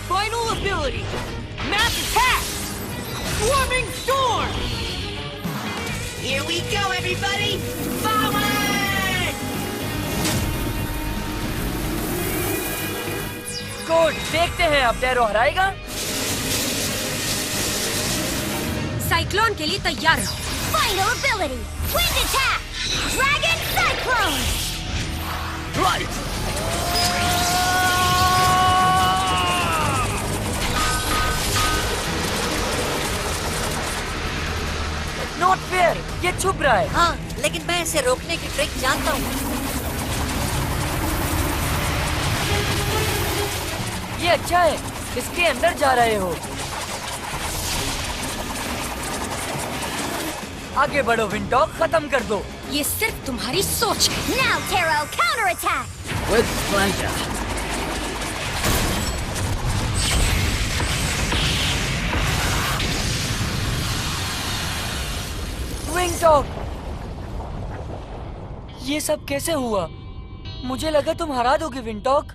final ability! Mass Attack! Swarming Storm! Here we go, everybody! Forward! Good, देखते हैं अब टैरो हराएगा। साइक्लोन के लिए तैयार रहो। Final ability! Wind attack! Dragon Cyclone! Right! ये छुप रहा है। हाँ, लेकिन मैं इसे रोकने की ट्रिक जानता हूँ। ये अच्छा है, इसके अंदर जा रहे हो। आगे बढ़ो विंटॉक, खत्म कर दो। ये सिर्फ तुम्हारी सोच है। Now, Taro, counterattack! With pleasure. विंटॉक, ये सब कैसे हुआ? मुझे लगा तुम हरा दोगे विंटॉक।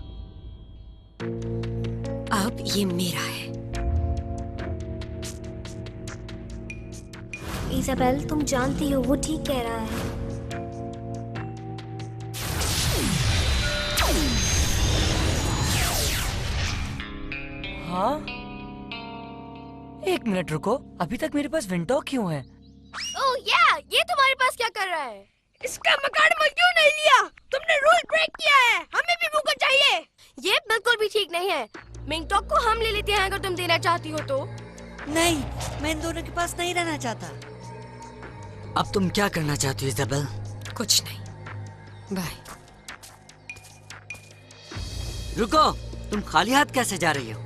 अब ये मेरा है। इजाबेल, तुम जानती हो वो ठीक कह रहा है। हाँ, एक मिनट रुको, अभी तक मेरे पास विंटॉक क्यों है? ओह या, ये तुम्हारे पास क्या कर रहा है? इसका मकाडमल क्यों नहीं लिया? तुमने रूल ब्रेक किया है। हमें भी मौका चाहिए। ये बिल्कुल भी ठीक नहीं है। मिंगटॉक को हम ले लेते हैं अगर तुम देना चाहती हो तो। नहीं, मैं इन दोनों के पास नहीं रहना चाहता। अब तुम क्या करना चाहती हो इजाबेल? कुछ नहीं, बाय। रुको, तुम खाली हाथ कैसे जा रही हो?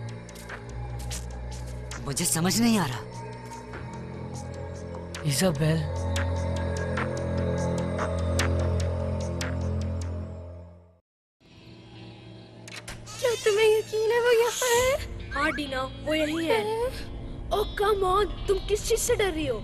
मुझे समझ नहीं आ रहा। इजाबेल, क्या तुम्हें यकीन है वो यहाँ है? हाँ डीना, वो यही है। ओह कम ऑन, तुम किस चीज से डर रही हो?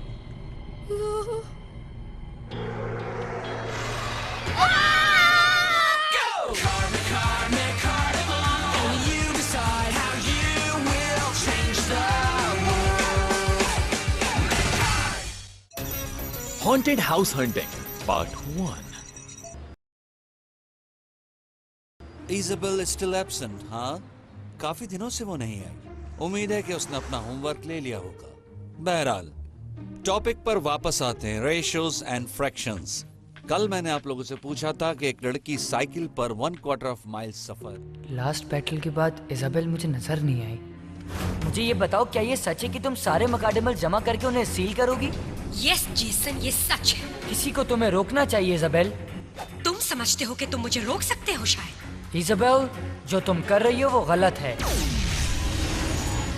Haunted House Hunting Part 1. Isabel still absent, हाँ? काफी दिनों से वो नहीं आई। उम्मीद है कि उसने अपना होमवर्क ले लिया होगा। बहरहाल, टॉपिक पर वापस आते हैं, रेशियोज एंड फ्रैक्शंस। कल मैंने आप लोगों से पूछा था कि एक लड़की साइकिल पर 1/4 माइल सफर। लास्ट बैटल के बाद इजाबेल मुझे नजर नहीं आई। मुझे ये बताओ, क्या ये सच है कि तुम सारे मकाडमल जमा करके उन्हें सील करोगी? यस जेसन, ये सच है। किसी को तुम्हें रोकना चाहिए इजाबेल। तुम समझते हो कि तुम मुझे रोक सकते हो शायद? इजाबेल, जो तुम कर रही हो वो गलत है।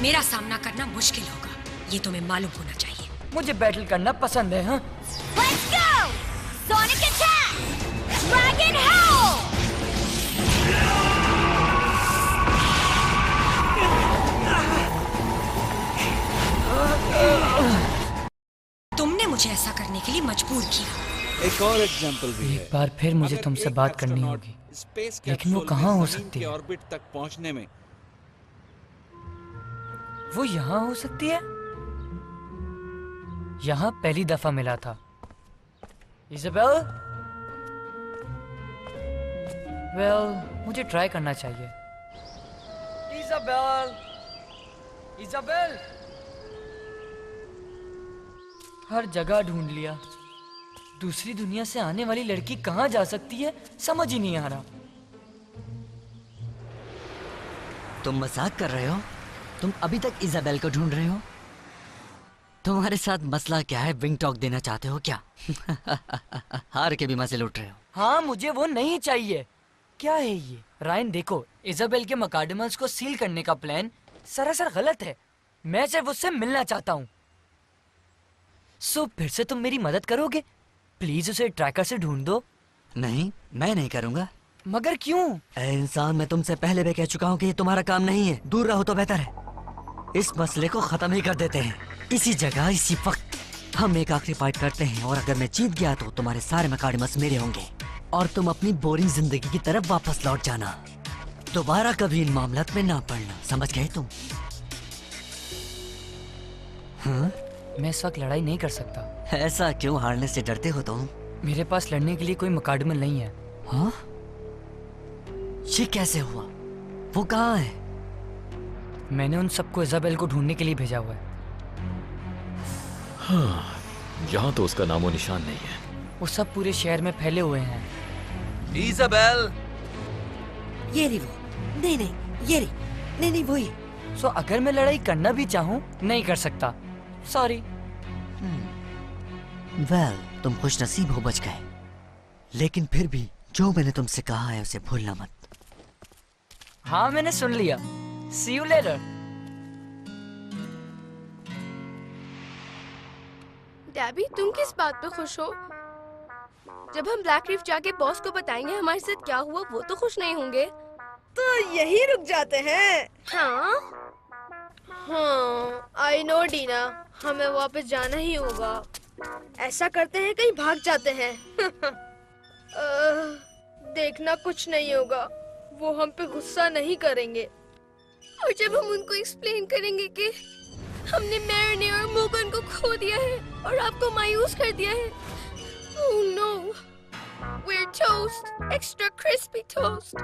मेरा सामना करना मुश्किल होगा, ये तुम्हें मालूम होना चाहिए। मुझे बैटल करना पसंद है। हाँ, Let's go! Sonic attack! Dragon howl! तुमने मुझे ऐसा करने के लिए मजबूर किया। एक और एग्जांपल भी है। एक बार फिर मुझे अगर तुमसे एक बात करनी एस्ट्रोनॉट होगी, स्पेस लेकिन वो कैप्सूल कहाँ में हो ज़मीन सकती के है? ऑर्बिट तक पहुंचने में वो यहाँ हो सकती है। यहाँ पहली दफा मिला था। इजाबेल, मुझे ट्राई करना चाहिए। इजाबेल, इजाबेल, हर जगह ढूंढ लिया। दूसरी दुनिया से आने वाली लड़की कहाँ जा सकती है, समझ ही नहीं आ रहा। तुम मजाक कर रहे हो? तुम अभी तक इजाबेल को ढूंढ रहे हो? तुम्हारे साथ मसला क्या है? विंग टॉक देना चाहते हो क्या? हार के भी मजे लूट रहे हो। हाँ, मुझे वो नहीं चाहिए। क्या है ये? रायन देखो, इजाबेल के मकाडमल्स को सील करने का प्लान सरासर गलत है। मैं सिर्फ उससे मिलना चाहता हूँ। सो फिर से तुम मेरी मदद करोगे? प्लीज उसे ट्रैकर से ढूंढ दो। नहीं, मैं नहीं करूंगा। मगर क्यों? ए इंसान, मैं तुमसे पहले भी कह चुका हूँ कि ये तुम्हारा काम नहीं है। दूर रहो तो बेहतर है। इस मसले को खत्म ही कर देते हैं, इसी जगह इसी वक्त। हम एक आखिरी फाइट करते हैं और अगर मैं जीत गया तो तुम्हारे सारे मकाडमस मेरे होंगे और तुम अपनी बोरिंग जिंदगी की तरफ वापस लौट जाना। दोबारा कभी इन मामलात में ना पड़ना, समझ गए तुम? हाँ? मैं इस वक्त लड़ाई नहीं कर सकता। ऐसा क्यों? हारने से डरते हो तुम? मेरे पास लड़ने के लिए कोई मकाडमल नहीं है। हाँ? ये कैसे हुआ? वो कहाँ है? मैंने उन सबको इजाबेल को ढूंढने के लिए भेजा हुआ है। हाँ, यहाँ तो उसका नामो निशान नहीं है। वो सब पूरे शहर में फैले हुए हैं। इजाबेल, ये रही वो। नहीं नहीं, ये रही। नहीं नहीं, वो ही। सो अगर मैं लड़ाई करना भी चाहूँ, नहीं कर सकता। सॉरी। वेल, तुम खुश नसीब हो, बच गए। लेकिन फिर भी जो मैंने तुमसे कहा है उसे भूलना मत। हाँ, मैंने सुन लिया। See you later. डैबी, तुम किस बात पे खुश हो? जब हम ब्लैक रीफ जाके बॉस को बताएंगे हमारे साथ क्या हुआ, वो तो खुश नहीं होंगे। तो यही रुक जाते हैं। हाँ आई नो डीना, हमें वापस जाना ही होगा। ऐसा करते हैं कहीं भाग जाते हैं। देखना कुछ नहीं होगा, वो हम पे गुस्सा नहीं करेंगे। और जब हम उनको एक्सप्लेन करेंगे कि हमने मैरिने और मोगन को खो दिया है और आपको मायूस कर दिया है। Oh no, we're toast, extra crispy toast.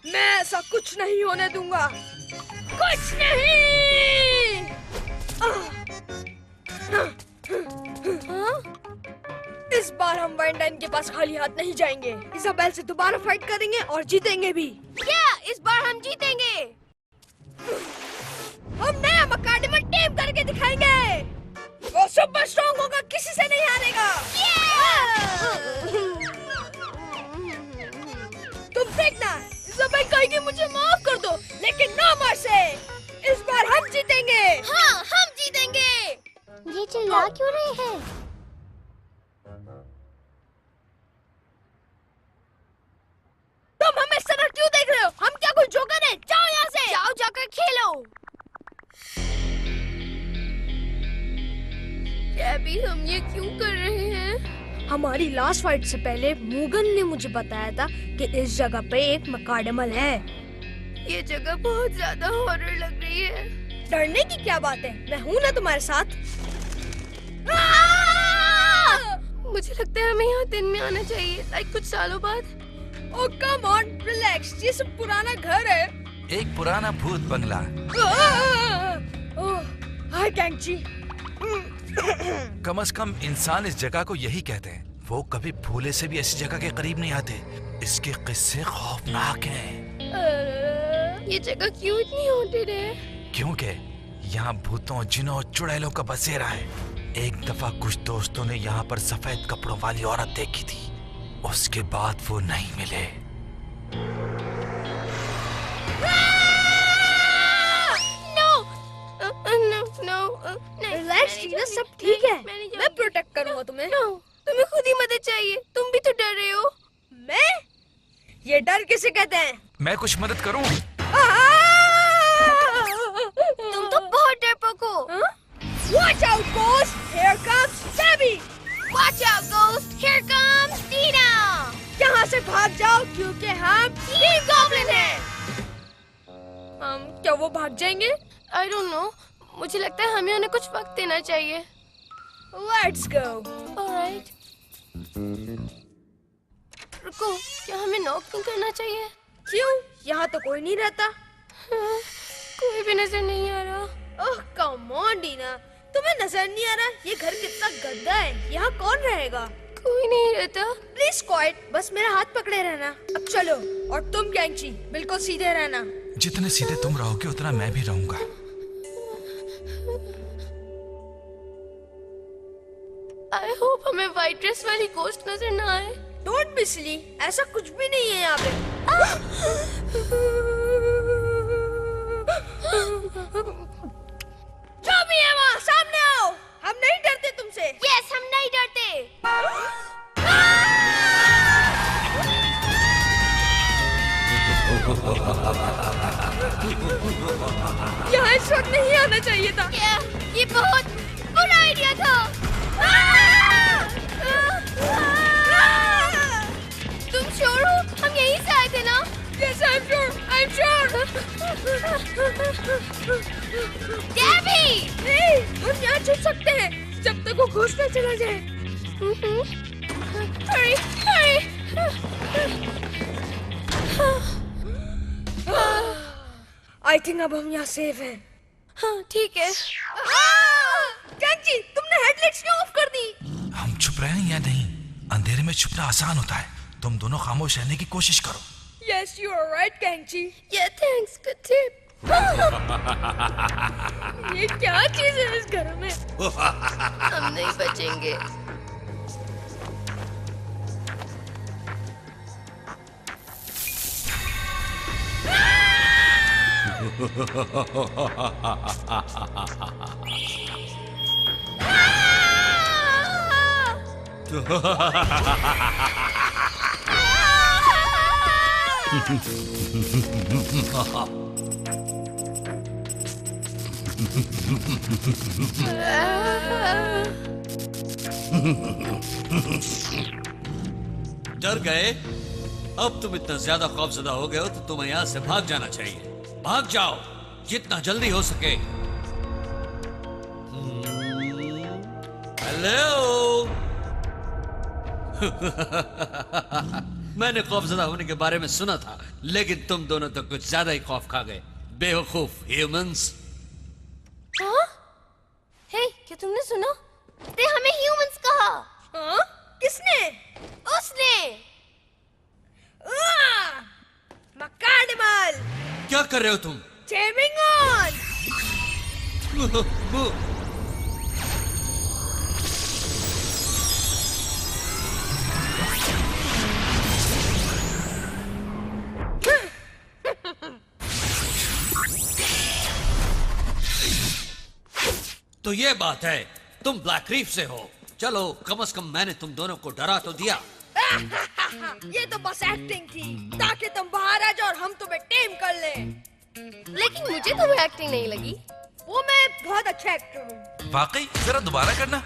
मैं ऐसा कुछ नहीं होने दूंगा। कुछ नहीं। इस बार हम वाइनडाइन के पास खाली हाथ नहीं जाएंगे। इजाबेल से दोबारा फाइट करेंगे और जीतेंगे भी। इस बार हम जीतेंगे। हम नया मकाडमल टीम करके दिखाएंगे। वो सुपर स्ट्रॉन्ग होगा, किसी से नहीं हारेगा। तुम देखना, इजाबेल कहेगी मुझे माफ कर दो, लेकिन नो मर्सी। इस बार हम जीतेंगे। हाँ, हम जीतेंगे। ये चिल्ला क्यों रहे हैं? तुम हमें इस तरह क्यों देख रहे हो? हम क्या कोई जोकर हैं? जाओ यहाँ से। जाओ, जाकर खेलो। डैबी, हम ये क्यों कर रहे हैं? हमारी लास्ट फाइट से पहले मुगन ने मुझे बताया था कि इस जगह पे एक मकाडमल है। ये जगह बहुत ज्यादा हॉरर लग रही है। डरने की क्या बात है, मैं हूँ ना तुम्हारे साथ। मुझे लगता है हमें यहाँ दिन में आना चाहिए, लाइक कुछ सालों बाद। ओह कम ऑन, रिलैक्स, ये सब पुराना घर है। एक पुराना भूत बंगला। ओह हाय कैंची। कम से कम इंसान इस जगह को यही कहते हैं। वो कभी भूले से भी ऐसी जगह के करीब नहीं आते। इसके किस्से खौफनाक हैं। ये जगह क्यों इतनी हॉन्टेड है? क्योंकि यहाँ भूतों, जिनों, चुड़ैलों का बसेरा है। एक दफा कुछ दोस्तों ने यहाँ पर सफेद कपड़ों वाली औरत देखी थी। उसके बाद वो नहीं मिले। रिलैक्स टीना, सब ठीक है। मैं प्रोटेक्ट करूंगा तुम्हें। तुम्हें खुद ही मदद चाहिए, तुम भी तो डर रहे हो। मैं? ये डर किसे कहते हैं? मैं कुछ मदद करूं? तुम तो बहुत डरपोक हो। Watch out, Ghost! Here comes Debbie! Watch out, Ghost! Here comes Dina! यहाँ से भाग जाओ, क्योंकि हम टीम गॉब्लिन हैं। क्या वो भाग जाएंगे? I don't know. मुझे लगता है हमें उन्हें कुछ वक्त देना चाहिए। Let's go. Alright. रुको, क्या हमें नॉक नहीं करना चाहिए? क्यों? यहाँ तो कोई नहीं रहता। कोई भी नजर नहीं आ रहा। ओह कम ऑन डीना, तुम्हें नजर नहीं आ रहा? ये घर कितना गंदा है। यहाँ कौन रहेगा? कोई नहीं रहता। प्लीज क्वाइट, बस मेरा हाथ पकड़े रहना। अब चलो। और तुम कैंची, बिल्कुल सीधे रहना। जितने सीधे तुम रहोगे उतना मैं भी रहूंगा। I hope हमें व्हाइट ड्रेस वाली गोस्ट नजर ना आए। डोंट बी सिली, ऐसा कुछ भी नहीं है यहाँ पे। जो भी है वहाँ, सामने आओ। हम नहीं डरते तुमसे। यस, हम नहीं डरते। यहाँ इस वक्त नहीं आना चाहिए था। ये बहुत बुरा आइडिया था। तुम श्योर हो? हम यहीं से आए थे ना? Yes, I'm sure. I'm sure. Debbie! नहीं, हम यहाँ छुप सकते हैं जब तक वो घोस्ट न चला जाए। Hurry, hurry. I think अब हम यहाँ सेफ हैं। हाँ, ठीक है। कैंची, तुमने हेडलाइट्स क्यों ऑफ कर दी? हम छुप रहे हैं या नहीं? अंधेरे में छुपना आसान होता है। तुम दोनों खामोश रहने की कोशिश करो। Yes, you are right, कैंची। Yeah, thanks. Good tip. ये क्या चीज है इस घर में? हम नहीं बचेंगे। डर गए? अब तुम इतना ज्यादा खौफजदा हो गए हो तो तुम्हें यहां से भाग जाना चाहिए। भाग जाओ जितना जल्दी हो सके। हेलो। मैंने खौफजदा होने के बारे में सुना था, लेकिन तुम दोनों तो कुछ ज्यादा ही खौफ खा गए। बेवकूफ ह्यूमंस। हाँ? हे, क्या तुमने सुना? ते हमें ह्यूमंस कहा। हाँ? किसने? उसने। मकाडमल। क्या कर रहे हो तुम? चेमिंग ऑन। तो ये बात है, तुम ब्लैक रीफ से हो। चलो, कम से कम मैंने तुम दोनों को डरा तो दिया। ये तो बस एक्टिंग थी, ताकि तुम बाहर आ जाओ और हम तुम्हें टेम कर लें। लेकिन मुझे तो वो एक्टिंग नहीं लगी। वो मैं बहुत अच्छा एक्टर हूँ। वाकई? जरा दोबारा करना।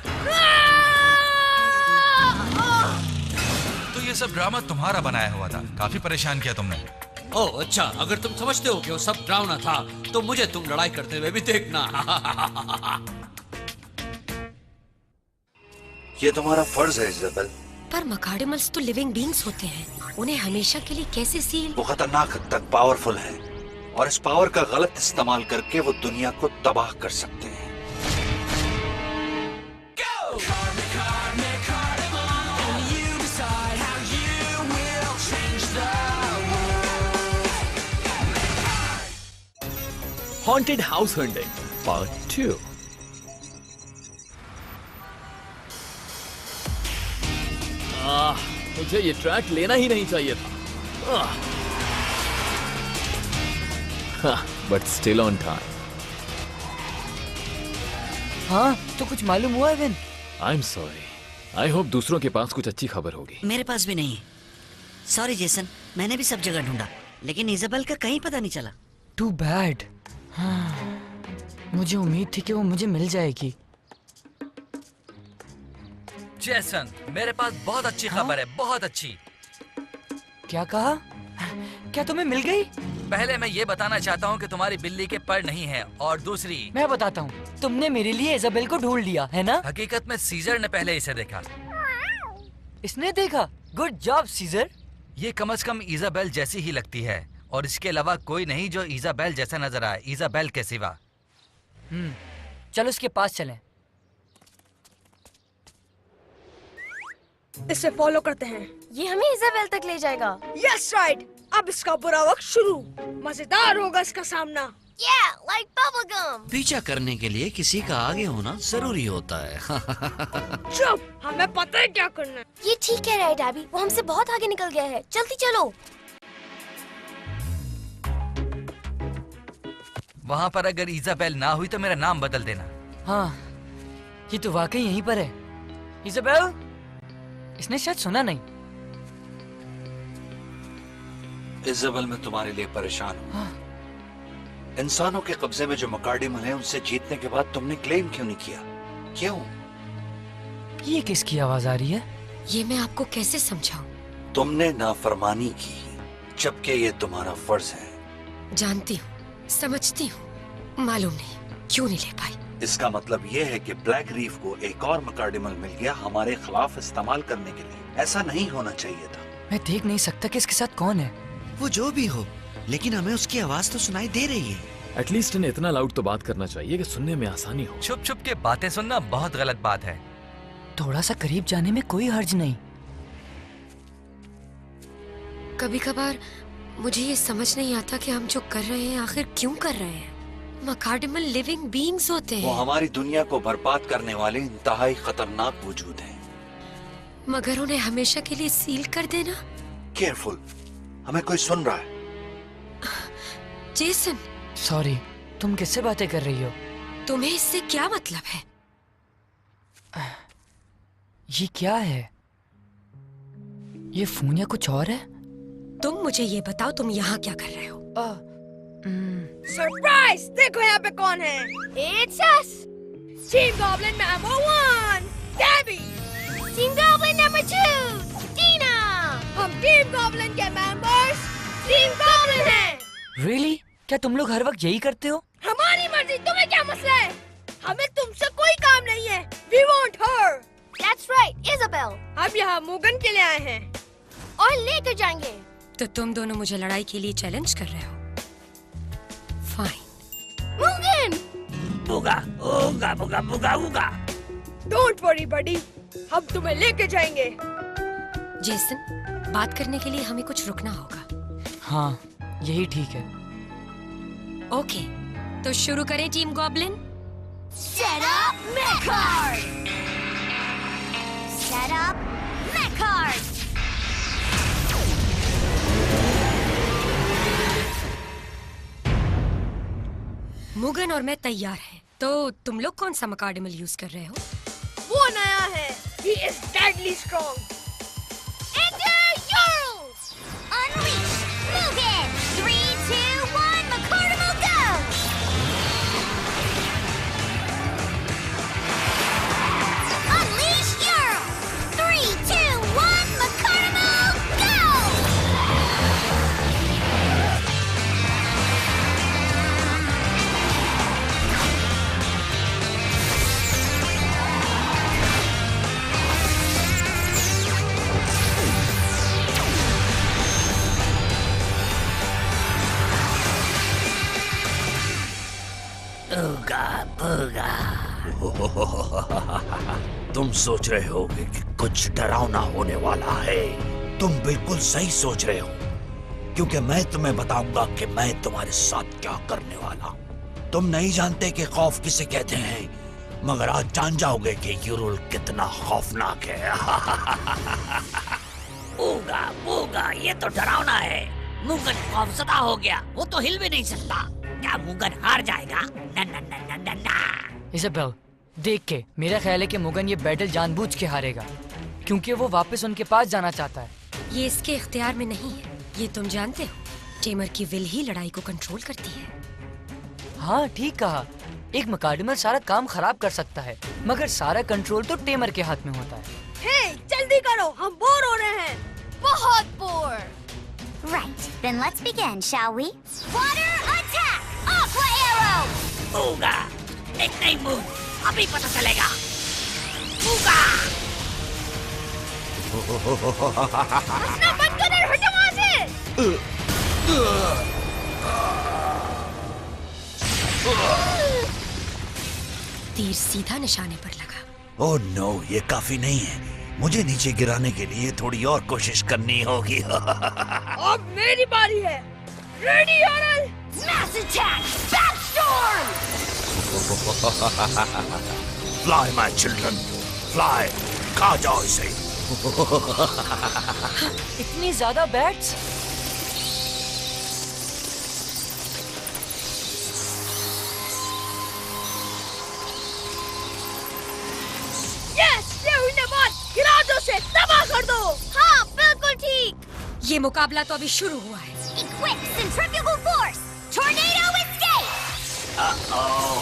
तो ये सब ड्रामा तुम्हारा बनाया हुआ था, काफी परेशान किया तुमने। ओह अच्छा, अगर तुम समझते हो कि वो सब ड्रामा था तो मुझे तुम लड़ाई करते हुए भी देखना। ये तुम्हारा फर्ज है इज़ाबेल। पर मकाडमल्स तो लिविंग बीइंग्स होते हैं, उन्हें हमेशा के लिए कैसे सील? वो खतरनाक हद तक पावरफुल है और इस पावर का गलत इस्तेमाल करके वो दुनिया को तबाह कर सकते हैं। Haunted House Hunting Part 2। मुझे ये ट्रैक लेना ही नहीं चाहिए था, बट स्टिल ऑन टाइम। हाँ, तो कुछ मालूम हुआ even? I am sorry. I hope दूसरों के पास कुछ अच्छी खबर होगी। मेरे पास भी नहीं है। सॉरी जेसन, मैंने भी सब जगह ढूंढा, लेकिन इज़ाबेल का कहीं पता नहीं चला। Too bad. हाँ, मुझे उम्मीद थी कि वो मुझे मिल जाएगी। जेसन, मेरे पास बहुत अच्छी खबर है, बहुत अच्छी। क्या कहा? क्या तुम्हें मिल गई? पहले मैं ये बताना चाहता हूँ कि तुम्हारी बिल्ली के पर नहीं है, और दूसरी मैं बताता हूँ, तुमने मेरे लिए इज़ाबेल को ढूंढ लिया है ना? हकीकत में सीजर ने पहले इसे देखा। इसने देखा? Good job Caesar. ये कम से कम इज़ाबेल जैसी ही लगती है, और इसके अलावा कोई नहीं जो इज़ाबेल जैसा नजर आए, इज़ाबेल के सिवा। चलो उसके पास चलें। इसे फॉलो करते हैं। ये हमें इज़ाबेल तक ले जाएगा। Yes right. अब इसका बुरा वक्त शुरू। मजेदार होगा इसका सामना। Yeah, like bubblegum. पीछा करने के लिए किसी का आगे होना जरूरी होता है। चुप, हमें पता है क्या करना है। ये ठीक है राइट एबी, वो हमसे बहुत आगे निकल गया है। जल्दी चलो। वहाँ पर अगर इज़ाबेल ना हुई तो मेरा नाम बदल देना। हाँ, ये तो वाकई यहीं पर है। इज़ाबेल? इसने शायद सुना नहीं। इज़ाबेल, मैं तुम्हारे लिए परेशान हूँ। इंसानों के कब्जे में जो मकाडिमल है, उनसे जीतने के बाद तुमने क्लेम क्यों नहीं किया? क्यों? ये किसकी आवाज आ रही है? ये मैं आपको कैसे समझाऊं? तुमने नाफरमानी की, जबकि ये तुम्हारा फर्ज है। जानती हूँ, समझती हूँ, मालूम नहीं क्यों नहीं ले पाई। इसका मतलब ये है कि ब्लैक रीफ को एक और मकाडिमल मिल गया हमारे खिलाफ इस्तेमाल करने के लिए। ऐसा नहीं होना चाहिए था। मैं देख नहीं सकता कि इसके साथ कौन है। वो जो भी हो, लेकिन हमें उसकी आवाज तो सुनाई दे रही है। एटलीस्ट इन्हें इतना लाउड तो बात करना चाहिए कि सुनने में आसानी हो। छुप छुप के बातें सुनना बहुत गलत बात है। थोड़ा सा करीब जाने में कोई हर्ज नहीं। कभी कभार मुझे ये समझ नहीं आता कि हम जो कर रहे हैं आखिर क्यों कर रहे हैं। मकाडिमल लिविंग बीइंग्स होते वो हैं, हमारी दुनिया को बर्बाद करने वाले इंतहाई खतरनाक वजूद हैं। मगर उन्हें हमेशा के लिए सील कर देना। केयरफुल, हमें कोई सुन रहा है। जेसन, सॉरी, तुम किससे बातें कर रही हो? तुम्हें इससे क्या मतलब है? ये क्या है? ये फोन या कुछ और है? तुम मुझे ये बताओ, तुम यहाँ क्या कर रहे हो? सरप्राइज! देखो यहाँ पे कौन है? It's us! Team Goblin number 1, Debbie! Team Goblin number 2, Dina! हम Team Goblin के members, Team Goblin हैं! Really? क्या तुम लोग हर वक्त यही करते हो? हमारी मर्जी, तुम्हें क्या मसला है? हमें तुमसे कोई काम नहीं है। We want her! That's right, Isabel! हम यहाँ मुगन के लिए आए हैं और लेकर जाएंगे। तो तुम दोनों मुझे लड़ाई के लिए चैलेंज कर रहे हो? फाइन। मुगन! बुगा, बुगा, बुगा, बुगा, बुगा। Don't worry, buddy. हम तुम्हें लेके जाएंगे। जेसन, बात करने के लिए हमें कुछ रुकना होगा। हाँ, यही ठीक है। ओके, तो शुरू करें team goblin. Set up Mechard! Set up Mechard! Mugen और मैं तैयार हैं। तो तुम लोग कौन सा मकार्डिमल यूज कर रहे हो? वो नया है। He is deadly strong. Into Urals! Unleash Mugen! 3, 2, 1, McCardimal go! Unleash Ural! 3, 2, 1, McCardimal go! बुगा, बुगा। तुम सोच रहे होगे कि कुछ डरावना होने वाला है। तुम बिल्कुल सही सोच रहे हो, क्योंकि मैं तुम्हें बताऊंगा कि मैं तुम्हारे साथ क्या करने वाला हूं। तुम नहीं जानते कि खौफ किसे कहते हैं, मगर आज जान जाओगे कि यूरुल कितना खौफनाक है। बुगा, बुगा, ये तो डरावना है। मुगन खौफजदा हो गया, वो तो हिल भी नहीं सकता। क्या मुगन हार जाएगा? ना ना ना ना ना ना। इज़ाबेल, देख के मेरा ख्याल है कि मुगन ये बैटल जानबूझ के हारेगा, क्योंकि वो वापस उनके पास जाना चाहता है। ये इसके इख्तियार में नहीं है, ये तुम जानते हो। टेमर की विल ही लड़ाई को कंट्रोल करती है। हाँ, ठीक कहा। एक मकार्डिमल सारा काम खराब कर सकता है, मगर सारा कंट्रोल तो टेमर के हाथ में होता है। हे, जल्दी करो, हम बोर हो रहे हैं। बहुत bore. Right, then let's begin, shall we? Water attack! Aqua arrow! बुगा, एक नई मूव, अभी पता चलेगा। बुगा! हंसना बंद कर और हटो वहाँ से। तीर सीधा निशाने पर लगा। ओह नो, ये काफी नहीं है। मुझे नीचे गिराने के लिए थोड़ी और कोशिश करनी होगी। अब मेरी बारी है। Ready Ural? Mass attack! Backstorm! Fly, my children, fly! खा जाओ इसे। इतनी ज्यादा बैट्स? यस, ये हुई ना बात। गिरा दो से, तबाह कर दो। हाँ, बिल्कुल ठीक। ये मुकाबला तो अभी शुरू हुआ है। Equip centrifugal force! Tornado escape! Uh-oh!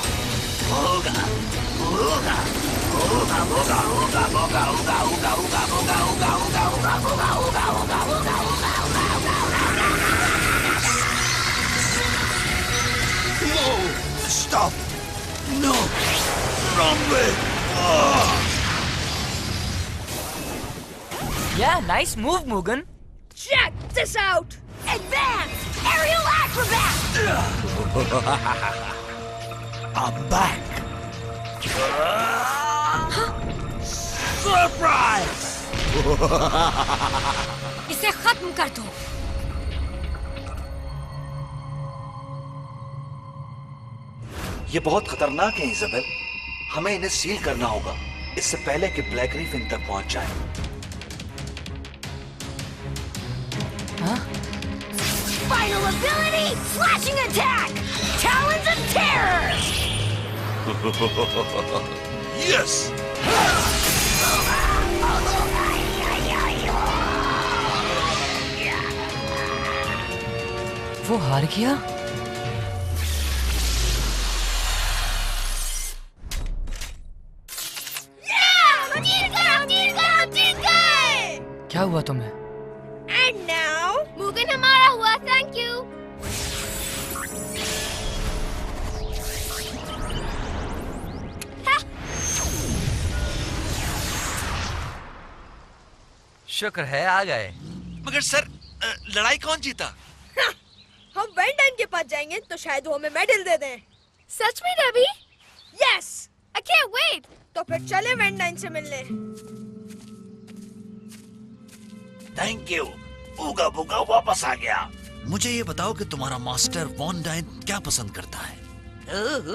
Ooga! Ooga! Ooga! Ooga! Ooga! Ooga! Ooga! Ooga! Ooga! Ooga! Ooga! Ooga! Ooga! Ooga! Ooga! Ooga! Ooga! Whoa! Stop! No! Wrong way! Yeah, nice move, Mugen. Check this out. Advance! Aerial acrobat! I'm back! Surprise! इसे खत्म कर दो। ये बहुत खतरनाक है Isabel. हमें इन्हें सील करना होगा इससे पहले कि ब्लैक रीफ इन तक पहुंच जाए। Final ability, slashing attack! terror! Yes वो हार गया? हम जीत गए! क्या हुआ तुम्हें? And now, मुगन हमारा हुआ, thank you. शुक्र है आ गए। मगर सर लड़ाई कौन जीता? हम वेंडाइन के पास जाएंगे तो शायद वो हमें मेडल दे दें। सच में Ravi? Yes. I can't wait. तो फिर चले वेंडाइन से मिलने। Thank you. ऊगा बुगा वापस आ गया। मुझे ये बताओ कि तुम्हारा मास्टर वॉन डाइन क्या पसंद करता है?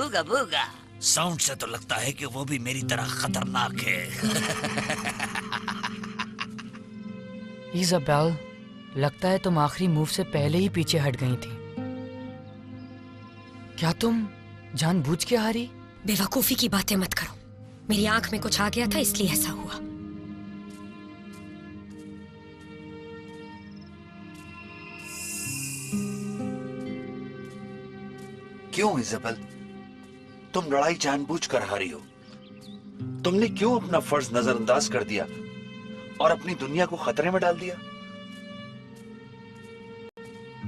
ऊगा बूगा। साउंड से तो लगता है कि वो भी मेरी तरह खतरनाक है। इज़ाबेल, लगता है तुम आखिरी मूव से पहले ही पीछे हट गई थी। क्या तुम जानबूझ के हारी? बेवकूफी की बातें मत करो। मेरी आंख में कुछ आ गया था इसलिए ऐसा हुआ। क्यों इज़ाबेल? तुम लड़ाई जानबूझकर हारी हो। तुमने क्यों अपना फर्ज नजरअंदाज कर दिया और अपनी दुनिया को खतरे में डाल दिया?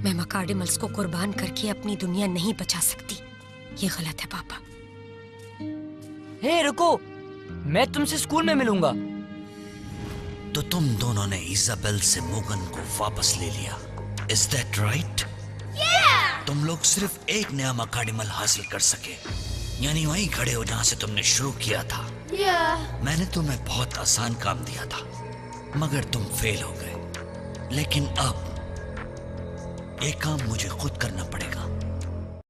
मैं मकार्डिमल्स को कुर्बान करके अपनी दुनिया नहीं बचा सकती। ये गलत है पापा। हे रुको, मैं तुमसे स्कूल में मिलूंगा। तो तुम दोनों ने इज़ाबेल से मुगन को वापस ले लिया। Is that right? तुम लोग सिर्फ एक नया मकार्डिमल हासिल कर सके, यानी वहीं खड़े हो जहां से तुमने शुरू किया था। मैंने तुम्हें बहुत आसान काम दिया था, मगर तुम फेल हो गए। लेकिन अब एक काम मुझे खुद करना पड़ेगा।